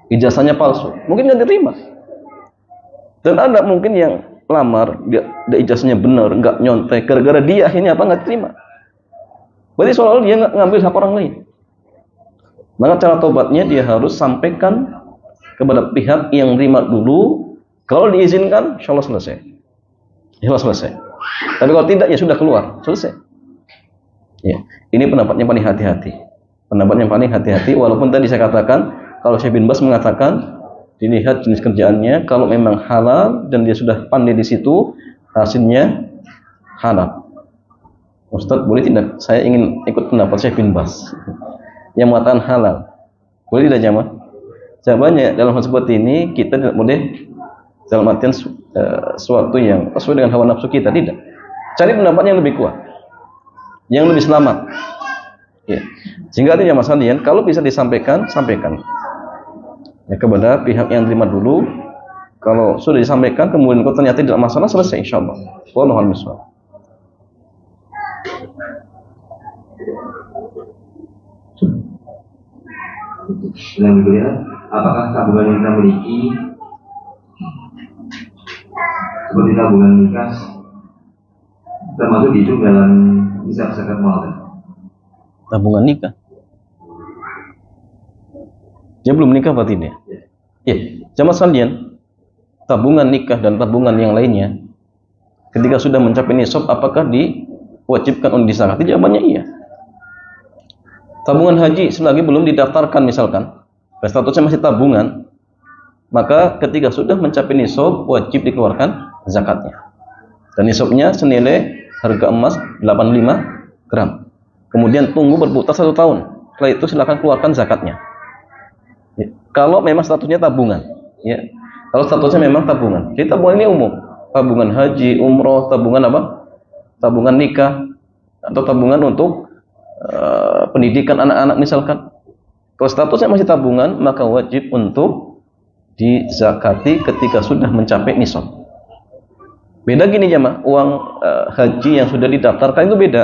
ijazahnya palsu, mungkin nggak diterima. Dan ada mungkin yang lamar dia ijazahnya benar, nggak nyontek, gara-gara dia akhirnya apa nggak diterima. Berarti soal dia ngambil hak orang lain. Maka cara tobatnya dia harus sampaikan kepada pihak yang terima dulu. Kalau diizinkan, insya Allah selesai. Insya Allah selesai. Tapi kalau tidak, ya sudah keluar, selesai. Ya, ini pendapatnya paling hati-hati. Pendapatnya paling hati-hati. Walaupun tadi saya katakan, kalau Syekh bin Bas mengatakan dilihat jenis kerjaannya, kalau memang halal dan dia sudah pandai di situ, hasilnya halal. Ustaz, boleh tidak? Saya ingin ikut pendapat Syekh bin Bas yang mengatakan halal. Boleh tidak jamaah? Jawabannya dalam hal seperti ini kita tidak boleh dalam artian sesuatu yang sesuai dengan hawa nafsu kita, tidak. Cari pendapat yang lebih kuat, yang lebih selamat. Ya. Sehingga artinya Mas Alian, kalau bisa disampaikan, sampaikan. Ya, kepada pihak yang terima dulu. Kalau sudah disampaikan, kemudian kalau ternyata tidak masalah, selesai insyaallah. Wallahu a'lam bishawab. Yang kedua, apakah tabungan yang kita miliki seperti tabungan nikah termasuk dihitung dalam hisab zakat muamalah? Tabungan nikah? Dia belum nikah apa tidak? Ya, jamaah sekalian, tabungan nikah dan tabungan yang lainnya ketika sudah mencapai nisab apakah diwajibkan untuk disakati? Jawabannya iya. Tabungan haji selagi belum didaftarkan misalkan, statusnya masih tabungan, maka ketika sudah mencapai nisab wajib dikeluarkan zakatnya. Dan nisabnya senilai harga emas 85 gram. Kemudian tunggu berputar 1 tahun. Setelah itu silakan keluarkan zakatnya. Ya, kalau memang statusnya tabungan, ya. Kalau statusnya memang tabungan. Jadi tabungan ini umum. Tabungan haji, umroh, tabungan apa? Tabungan nikah atau tabungan untuk pendidikan anak-anak misalkan. Kalau statusnya masih tabungan, maka wajib untuk dizakati ketika sudah mencapai nisab. Beda gini jamaah, uang haji yang sudah didaftarkan itu beda.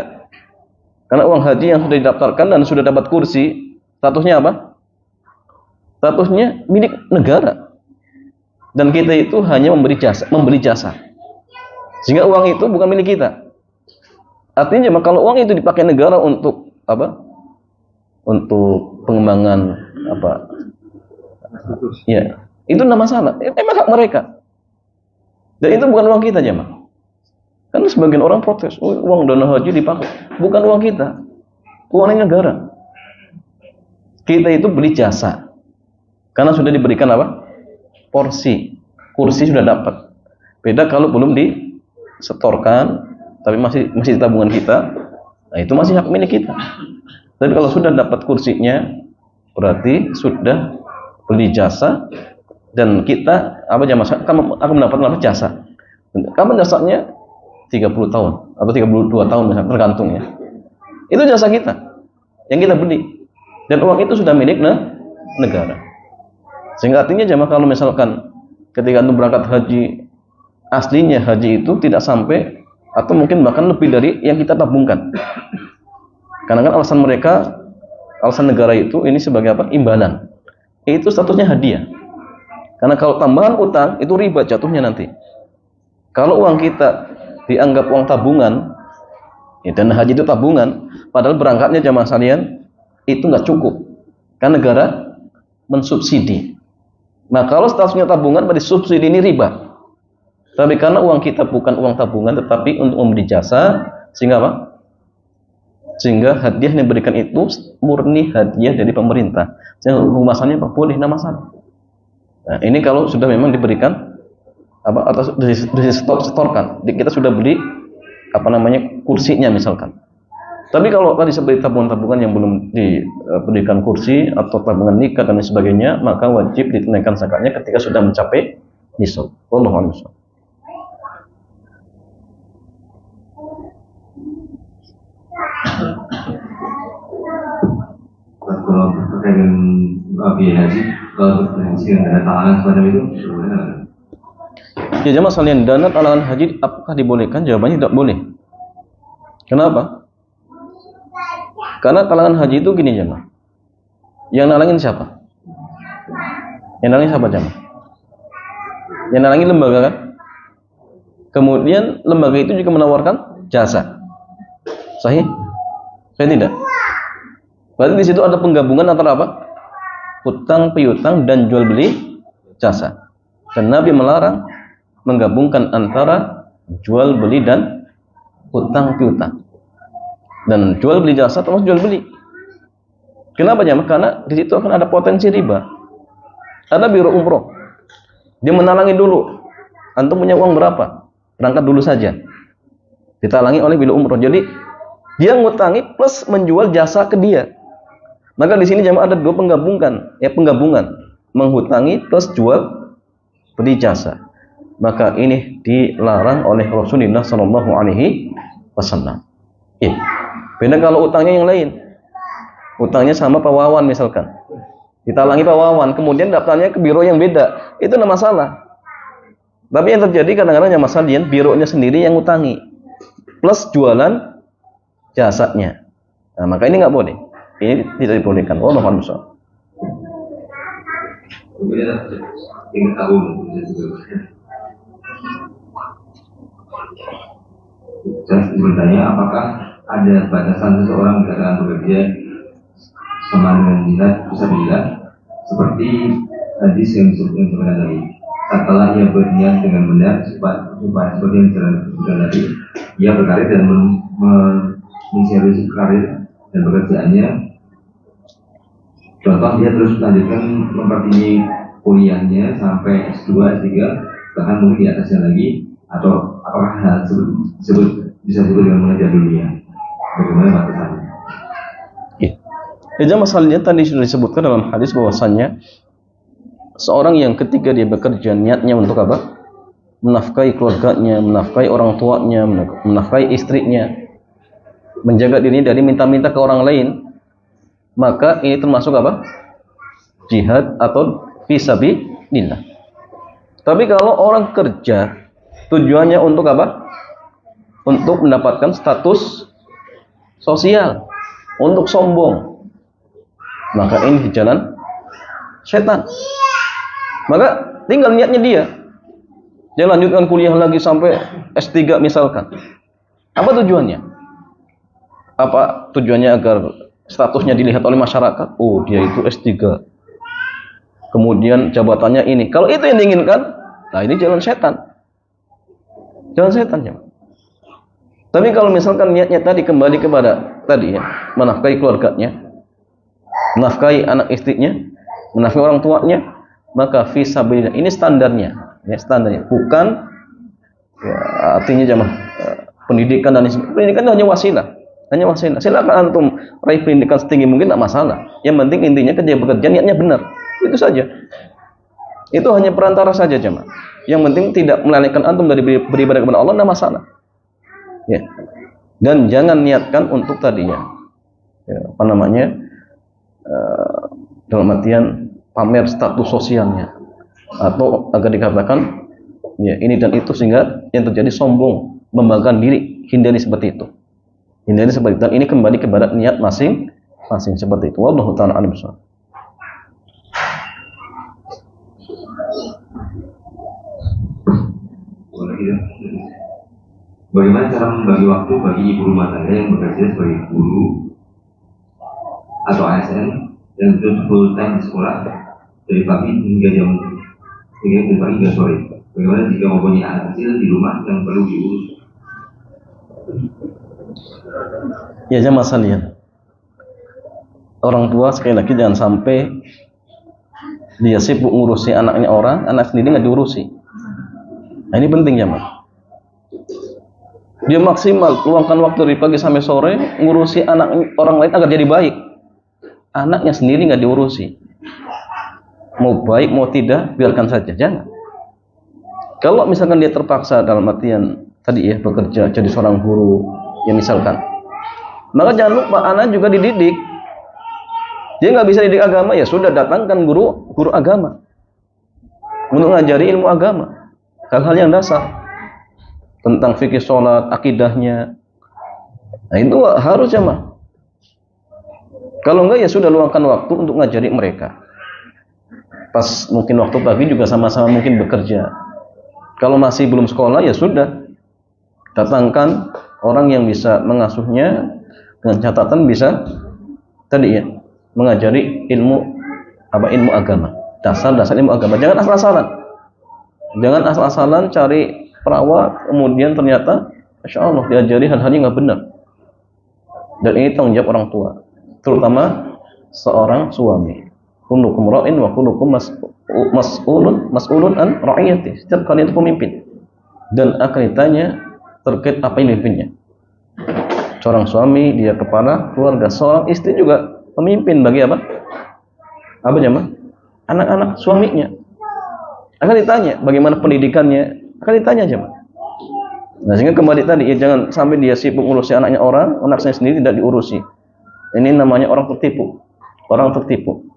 Karena uang haji yang sudah didaftarkan dan sudah dapat kursi, statusnya apa? Statusnya milik negara. Dan kita itu hanya memberi jasa. Sehingga uang itu bukan milik kita. Artinya kalau uang itu dipakai negara untuk apa? Untuk pengembangan apa? Ya, itu tidak masalah. Emang hak mereka. Dan itu bukan uang kita, jemaah. Karena sebagian orang protes, uang dana haji dipakai. Bukan uang kita. Uangnya negara. Kita itu beli jasa. Karena sudah diberikan apa? Porsi. Kursi sudah dapat. Beda kalau belum disetorkan tapi masih di tabungan kita, nah itu masih hak milik kita. Tapi kalau sudah dapat kursinya, berarti sudah beli jasa dan kita apa jamaah akan mendapatkan jasa. Kapan jasanya? 30 tahun atau 32 tahun misalnya, tergantung ya. Itu jasa kita yang kita beli dan uang itu sudah milik negara. Sehingga artinya jemaah, kalau misalkan ketika antum berangkat haji, aslinya haji itu tidak sampai atau mungkin bahkan lebih dari yang kita tabungkan. Karena kan alasan mereka, alasan negara itu ini sebagai apa? Imbalan. Itu statusnya hadiah. Karena kalau tambahan utang itu riba jatuhnya nanti. Kalau uang kita dianggap uang tabungan, ya, dan haji itu tabungan, padahal berangkatnya jamaah sekalian itu nggak cukup, kan negara mensubsidi. Nah, kalau statusnya tabungan berarti subsidi ini riba. Tapi karena uang kita bukan uang tabungan tetapi untuk membeli jasa, sehingga apa? Sehingga hadiah yang diberikan itu murni hadiah dari pemerintah. Sehingga masalahnya apa? Boleh, nama masalah. Nah, ini kalau sudah memang diberikan apa, atau disetorkan, kita sudah beli apa namanya kursinya misalkan. Tapi kalau tadi seperti tabungan-tabungan yang belum diberikan kursi atau tabungan nikah dan lain sebagainya, maka wajib ditunaikan zakatnya ketika sudah mencapai nisab. Wallahu a'lam. Kalau terkait dengan biaya haji, kalau berfungsi dengan dana talangan semacam itu, sebenarnya ya jemaah sekalian, dana talangan haji apakah dibolehkan? Jawabannya tidak boleh. Kenapa? Karena talangan haji itu gini jemaah, yang nalangin siapa? Yang nalangin siapa jemaah? Yang nalangin lembaga kan? Kemudian lembaga itu juga menawarkan jasa. Sahih? Saya tidak. Berarti di situ ada penggabungan antara apa? Utang piutang dan jual beli jasa. Dan Nabi melarang menggabungkan antara jual beli dan utang piutang. Dan jual beli jasa termasuk jual beli. Kenapa jemaah? Karena di situ akan ada potensi riba. Ada biro umroh, dia menalangi dulu. Antum punya uang berapa? Berangkat dulu saja. Ditalangi oleh biro umroh. Jadi dia ngutangi plus menjual jasa ke dia. Maka di sini jemaah ada dua penggabungan, penggabungan menghutangi plus jual beli jasa. Maka ini dilarang oleh Rasulullah Shallallahu Alaihi Wasallam. Beda kalau utangnya yang lain. Utangnya sama Pak Wawan misalkan. Ditalangi Pak Wawan, kemudian daftarnya ke biro yang beda. Itu tidak masalah. Tapi yang terjadi kadang-kadang yang masalah bironya sendiri yang utangi plus jualan jasanya. Nah, maka ini nggak boleh. Ini tidak dibolehkan. Wallahu a'lam. ingin tahu. Saya bertanya, apakah ada batasan seseorang dalam bekerja sama dengan jihad fisabilillah seperti hadis yang disebutkan tadi, setelah ia berniat dengan benar supaya seperti yang disebutkan tadi, ia berkarir dan menseriusi karir dan pekerjaannya. Contoh, dia terus melanjutkan mempertinggi kuliahnya sampai S2, S3, bahkan mungkin di atasnya lagi, atau apakah hal tersebut bisa disebut dengan mengejar dunia? Bagaimana batasannya? Ya, masalahnya tadi sudah disebutkan dalam hadis bahwasannya seorang yang ketika dia bekerja niatnya untuk apa? Menafkahi keluarganya, menafkahi orang tuanya, menafkahi istrinya, menjaga dirinya dari minta-minta ke orang lain, maka ini termasuk apa? Jihad atau fisabilillah. Tapi kalau orang kerja tujuannya untuk apa? Untuk mendapatkan status sosial, untuk sombong, maka ini di jalan setan. Maka tinggal niatnya dia lanjutkan kuliah lagi sampai S3 misalkan. Apa tujuannya? Apa tujuannya? Agar statusnya dilihat oleh masyarakat. Oh, dia itu S3. Kemudian jabatannya ini. Kalau itu yang diinginkan, nah ini jalan setan. Jalan setan ya. Tapi kalau misalkan niatnya tadi kembali kepada tadi ya, menafkahi keluarganya, menafkahi anak istrinya, menafkahi orang tuanya, maka fisabilillah ini standarnya, ya standarnya. Bukan ya, artinya jamaah pendidikan dan pendidikan hanya wasilah. Hanya wasilah. Silakan antum raih pendidikan setinggi mungkin tidak masalah. Yang penting intinya kerja bekerja niatnya benar. Itu saja. Itu hanya perantara saja jemaah. Yang penting tidak melalaikan antum dari beribadah kepada Allah, tidak masalah. Ya. Dan jangan niatkan untuk tadi ya apa namanya dalam artian pamer status sosialnya, atau agar dikatakan ya ini dan itu, sehingga yang terjadi sombong, membanggakan diri. Hindari seperti itu. Hindari seperti itu. Dan ini kembali kepada niat masing-masing seperti itu. Wallahu ta'ala a'lam bishawab. Bagaimana cara membagi waktu bagi ibu rumah tangga yang bekerja sebagai guru atau ASN yang full time di sekolah dari pagi hingga pagi hingga sore? Bagaimana jika mempunyai anak kecil di rumah yang perlu diurus? Ya jamaah sekalian, orang tua sekali lagi jangan sampai dia sibuk ngurusi anaknya orang, anak sendiri nggak diurusi. Nah ini penting jamaah. Dia maksimal luangkan waktu dari pagi sampai sore ngurusi anak orang lain agar jadi baik. Anaknya sendiri nggak diurusi. Mau baik mau tidak biarkan saja, jangan. Kalau misalkan dia terpaksa dalam artian tadi ya bekerja jadi seorang guru, ya misalkan, maka jangan lupa anak juga dididik. Dia nggak bisa didik agama, ya sudah datangkan guru agama untuk ngajari ilmu agama, hal-hal yang dasar tentang fikih sholat, akidahnya. Nah itu harus jamaah. Kalau enggak ya sudah luangkan waktu untuk ngajari mereka. Pas mungkin waktu pagi juga sama-sama mungkin bekerja. Kalau masih belum sekolah ya sudah datangkan orang yang bisa mengasuhnya dengan catatan bisa tadi ya mengajari ilmu agama, dasar-dasar ilmu agama. Jangan asal-asalan. Jangan asal-asalan cari perawat, kemudian ternyata Masya Allah diajari hal-hal yang nggak benar. Dan ini tanggung jawab orang tua, terutama seorang suami. Kullukum ra'in wa kullukum mas'ulun an ra'iyati. Setiap kalian itu pemimpin dan akan ditanya terkait apa yang dipimpinnya. Seorang suami dia kepala keluarga, seorang istri juga pemimpin bagi apa? Apa jemaah? Anak-anak suaminya. Akan ditanya bagaimana pendidikannya. Akan ditanya aja, Pak. Nah, sehingga kembali tadi, ya jangan sampai dia sibuk ngurusi anaknya orang, anak saya sendiri tidak diurusi. Ini namanya orang tertipu. Orang tertipu.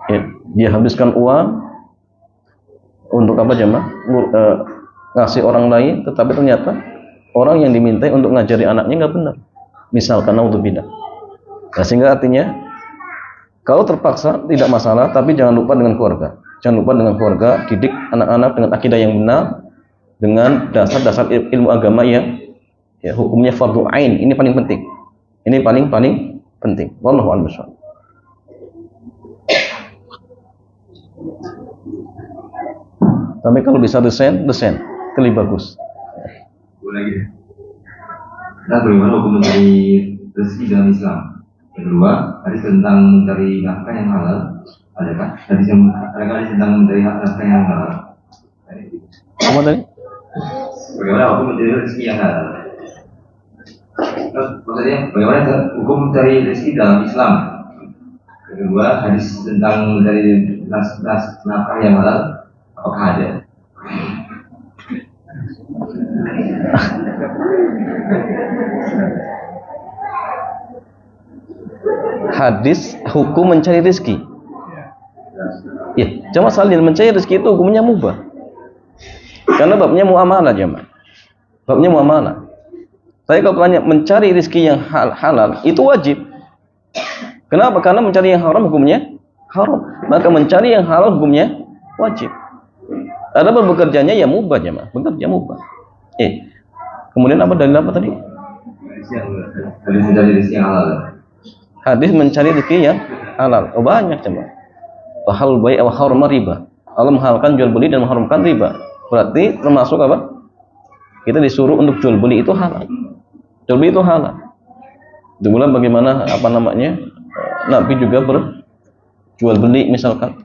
Ya, dia habiskan uang untuk apa jemaah? Ngasih orang lain, tetapi ternyata orang yang dimintai untuk ngajari anaknya nggak benar. Misalkan naudzubillah. Nah, sehingga artinya kalau terpaksa tidak masalah, tapi jangan lupa dengan keluarga. Jangan lupa dengan keluarga, didik anak-anak dengan akidah yang benar, dengan dasar-dasar ilmu agama yang ya, hukumnya fardhu ain. Ini paling penting. Ini paling penting. Wallahu a'lam bishawab. Tapi kalau bisa desain itu lebih bagus. Lagi. Nah, bagaimana hukum mencari rezeki dalam Islam? Yang kedua, hadis tentang mencari nafkah yang halal. Adakah hadis tentang mencari nafkah yang halal? Apa tadi? Bagaimana hukum mencari rezeki yang halal? Maksudnya, bagaimana hukum mencari rezeki dalam Islam? Yang kedua, hadis tentang mencari nafkah yang halal. Apakah ada? Hadis hukum mencari rezeki. Ya, jamaah sekalian, mencari rezeki itu hukumnya mubah. Karena babnya muamalah jamaah. Babnya muamalah. Tapi kalau tanya mencari rezeki yang halal itu wajib. Kenapa? Karena mencari yang haram hukumnya haram. Maka mencari yang halal hukumnya wajib. Ada bekerjanya ya mubah jamaah, bekerja mubah. Kemudian apa dalil apa tadi? Hadis mencari rezeki yang halal. Hadis mencari rezeki yang halal. Oh banyak jemaah. Bahal bai' wa haram riba. Allah menghalalkan jual beli dan mengharamkan riba. Berarti termasuk apa? Kita disuruh untuk jual beli itu halal. Jual beli itu halal. Demikian bagaimana apa namanya? Nabi juga berjual beli misalkan.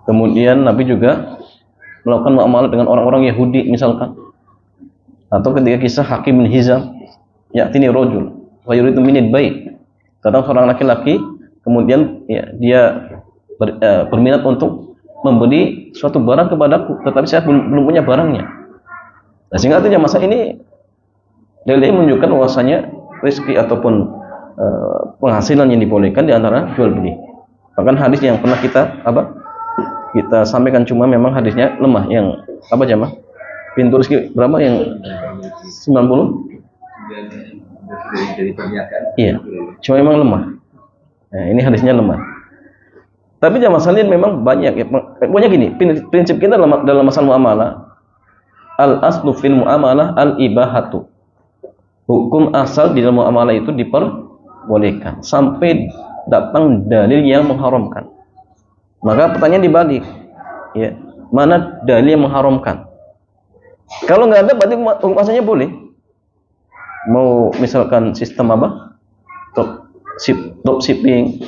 Kemudian Nabi juga melakukan muamalah dengan orang-orang Yahudi misalkan. Atau ketika kisah Hakim bin Hizam, ya'tini rajul wa yuridu minni bai'. Kadang seorang laki-laki kemudian ya, dia berminat untuk membeli suatu barang kepadaku, tetapi saya belum punya barangnya. Nah, sehingga artinya masa ini dalilnya menunjukkan bahwasanya rezeki ataupun penghasilan yang dibolehkan di antara jual beli. Bahkan hadis yang pernah kita sampaikan cuma memang hadisnya lemah. Yang apa jamaah? Pintu rezeki berapa yang 90? Iya, cuma memang lemah. Nah, ini hadisnya lemah. Tapi jamaah sekalian memang banyak ya. Pokoknya gini, prinsip kita dalam masalah muamalah, al aslu fil muamalah al ibahatu. Hukum asal di dalam muamalah itu diperbolehkan sampai datang dalil yang mengharamkan. Maka pertanyaan dibalik, ya, mana dalil yang mengharamkan? Kalau nggak ada, berarti hukum asalnya boleh. Mau misalkan sistem apa? Dropshipping,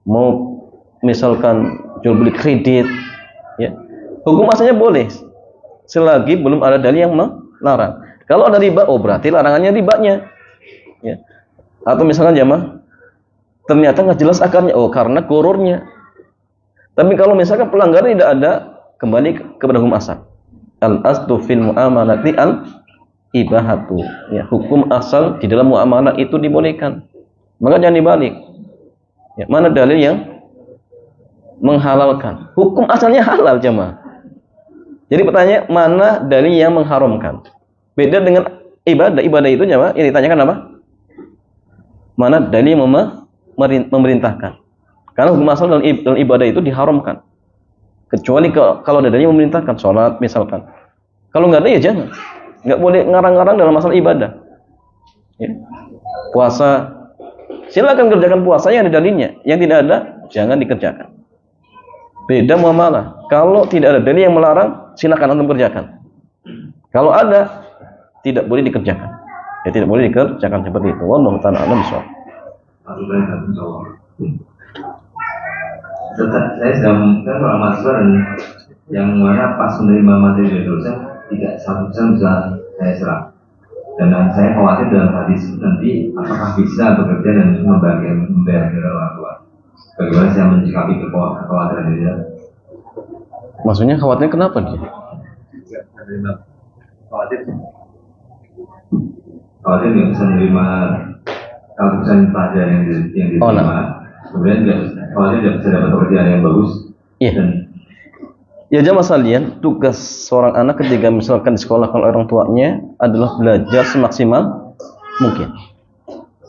mau misalkan jual beli kredit, ya, hukum asalnya boleh selagi belum ada dalil yang melarang. Kalau ada riba, oh berarti larangannya ribanya, ya. Atau misalkan jamaah ternyata nggak jelas akarnya, oh karena gorornya. Tapi kalau misalkan pelanggaran tidak ada, kembali kepada hukum asal. Al aslu fil muamalati al ibahatu, ya, hukum asal di dalam muamalah itu dibolehkan. Maka jangan dibalik, ya, mana dalil yang menghalalkan? Hukum asalnya halal jamaah. Jadi pertanyaan, mana dalil yang mengharamkan? Beda dengan ibadah. Ibadah itu jamaah yang ditanyakan apa? Mana dalil yang memerintahkan? Karena hukum asal dalam ibadah itu diharamkan. Kecuali kalau ada dalil yang memerintahkan, sholat misalkan. Kalau nggak ada ya jangan. Nggak boleh ngarang-ngarang dalam masalah ibadah. Ya. Puasa, silakan kerjakan puasa yang ada dalilnya. Yang tidak ada, jangan dikerjakan. Beda muamalah. Kalau tidak ada dalil yang melarang, silakan antum kerjakan. Kalau ada, tidak boleh dikerjakan. Ya, tidak boleh dikerjakan seperti itu. Wallahu ta'ala a'lam bishawab. Saya sedang kalau mahasiswa dan yang mana pas menerima materi dari dosen tidak 100% bisa saya serap. Dan saya khawatir dalam hadis nanti apakah bisa bekerja dan membayar orang tua. Bagaimana saya menyikapi kekhawatiran dia? Maksudnya khawatirnya kenapa dia? Khawatir nggak bisa menerima keputusan pelajaran yang diterima. Kemudian khawatir tidak bisa dapat pekerjaan yang bagus. Iya. Ya jamaah sekalian, tugas seorang anak ketika misalkan di sekolah kalau orang tuanya adalah belajar semaksimal mungkin.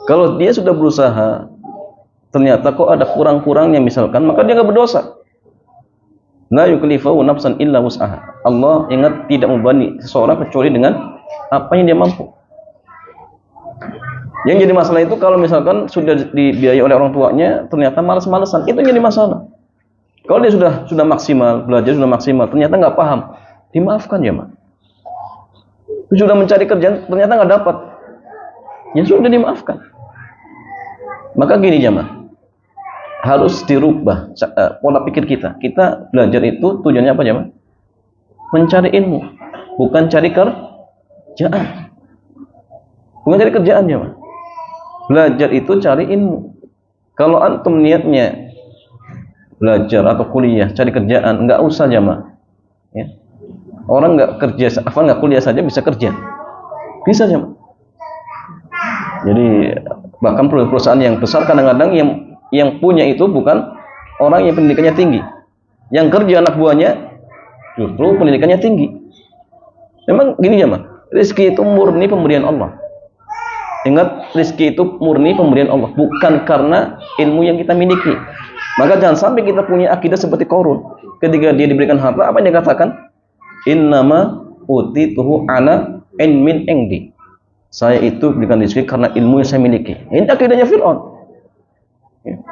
Kalau dia sudah berusaha, ternyata kok ada kurang-kurangnya misalkan, maka dia nggak berdosa. La yukallifu nafsan illa wus'aha. Allah ingat tidak membebani seseorang kecuali dengan apa yang dia mampu. Yang jadi masalah itu kalau misalkan sudah dibiayai oleh orang tuanya, ternyata malas-malesan, itu yang jadi masalah. Kalau dia sudah maksimal, belajar sudah maksimal, ternyata nggak paham, dimaafkan ya, Mak. Sudah mencari kerjaan, ternyata nggak dapat, ya sudah dimaafkan. Maka gini jamaah, harus dirubah pola pikir kita. Kita belajar itu tujuannya apa jamaah? Mencari ilmu, bukan cari kerjaan. Bukan cari kerjaan jamaah. Belajar itu cari ilmu. Kalau antum niatnya belajar atau kuliah, cari kerjaan, nggak usah jamaah. Ya. Orang nggak kerja, nggak kuliah saja bisa kerja, bisa jamaah. Jadi bahkan perusahaan yang besar kadang-kadang yang punya itu bukan orang yang pendidikannya tinggi, yang kerja anak buahnya justru pendidikannya tinggi. Memang gini jamaah, rezeki itu murni pemberian Allah. Ingat, rezeki itu murni pemberian Allah, bukan karena ilmu yang kita miliki. Maka jangan sampai kita punya akidah seperti Qarun. Ketika dia diberikan harta, apa yang dia katakan? Innama utituhu ala ilmin indi. Saya itu diberikan rezeki karena ilmu yang saya miliki. Ini akidahnya Fir'aun.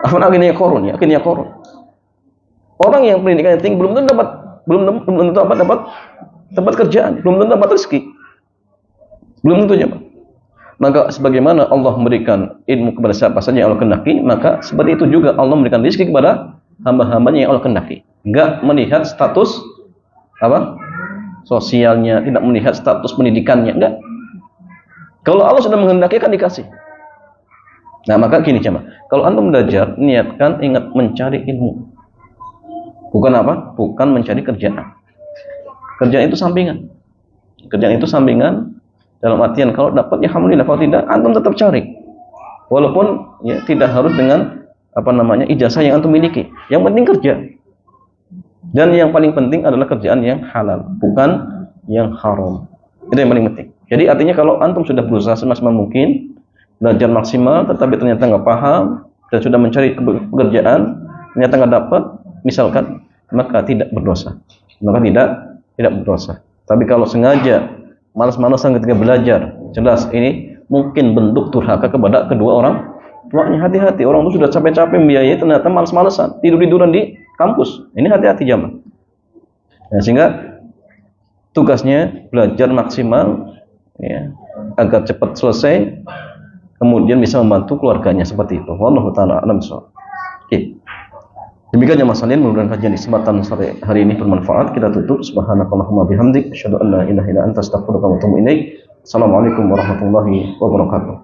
Apa akidahnya Qarun? Ya, akidahnya Qarun. Orang yang pendidikannya tinggi belum tentu dapat kerjaan, belum tentu dapat rezeki. Belum tentunya, Pak. Maka sebagaimana Allah memberikan ilmu kepada siapa saja yang Allah kehendaki, maka seperti itu juga Allah memberikan rezeki kepada hamba-hambanya yang Allah kehendaki. Enggak melihat status apa? Sosialnya, tidak melihat status pendidikannya, enggak. Kalau Allah sudah menghendaki kan dikasih. Nah, maka gini jemaah, kalau antum belajar, niatkan ingat mencari ilmu. Bukan apa? Bukan mencari kerjaan. Kerjaan itu sampingan. Kerjaan itu sampingan. Dalam artian kalau dapat ya alhamdulillah, kalau tidak antum tetap cari. Walaupun ya tidak harus dengan ijazah yang antum miliki. Yang penting kerja. Dan yang paling penting adalah kerjaan yang halal, bukan yang haram. Itu yang paling penting. Jadi artinya kalau antum sudah berusaha semaksimal mungkin, belajar maksimal, tetapi ternyata nggak paham dan sudah mencari pekerjaan, ternyata nggak dapat, misalkan, maka tidak berdosa. Maka tidak berdosa. Tapi kalau sengaja malas-malasan ketika belajar, jelas ini mungkin bentuk durhaka kepada kedua orang tuanya. Hati-hati, orang itu sudah capek-capek membiayai, ternyata malas-malasan, tidur-tiduran di kampus. Ini hati-hati jamaah. Nah, sehingga tugasnya belajar maksimal, ya, agar cepat selesai, kemudian bisa membantu keluarganya seperti itu. Wallahu taala a'lam bishawab. Oke. Demikian ya masalahnya, mudah-mudahan kajian di kesempatan sore hari ini bermanfaat. Kita tutup. Subhanakallahumma bihamdik, asyhadu an la ilaha illa anta, astaghfiruka wa atubu ilaik. Assalamualaikum warahmatullahi wabarakatuh.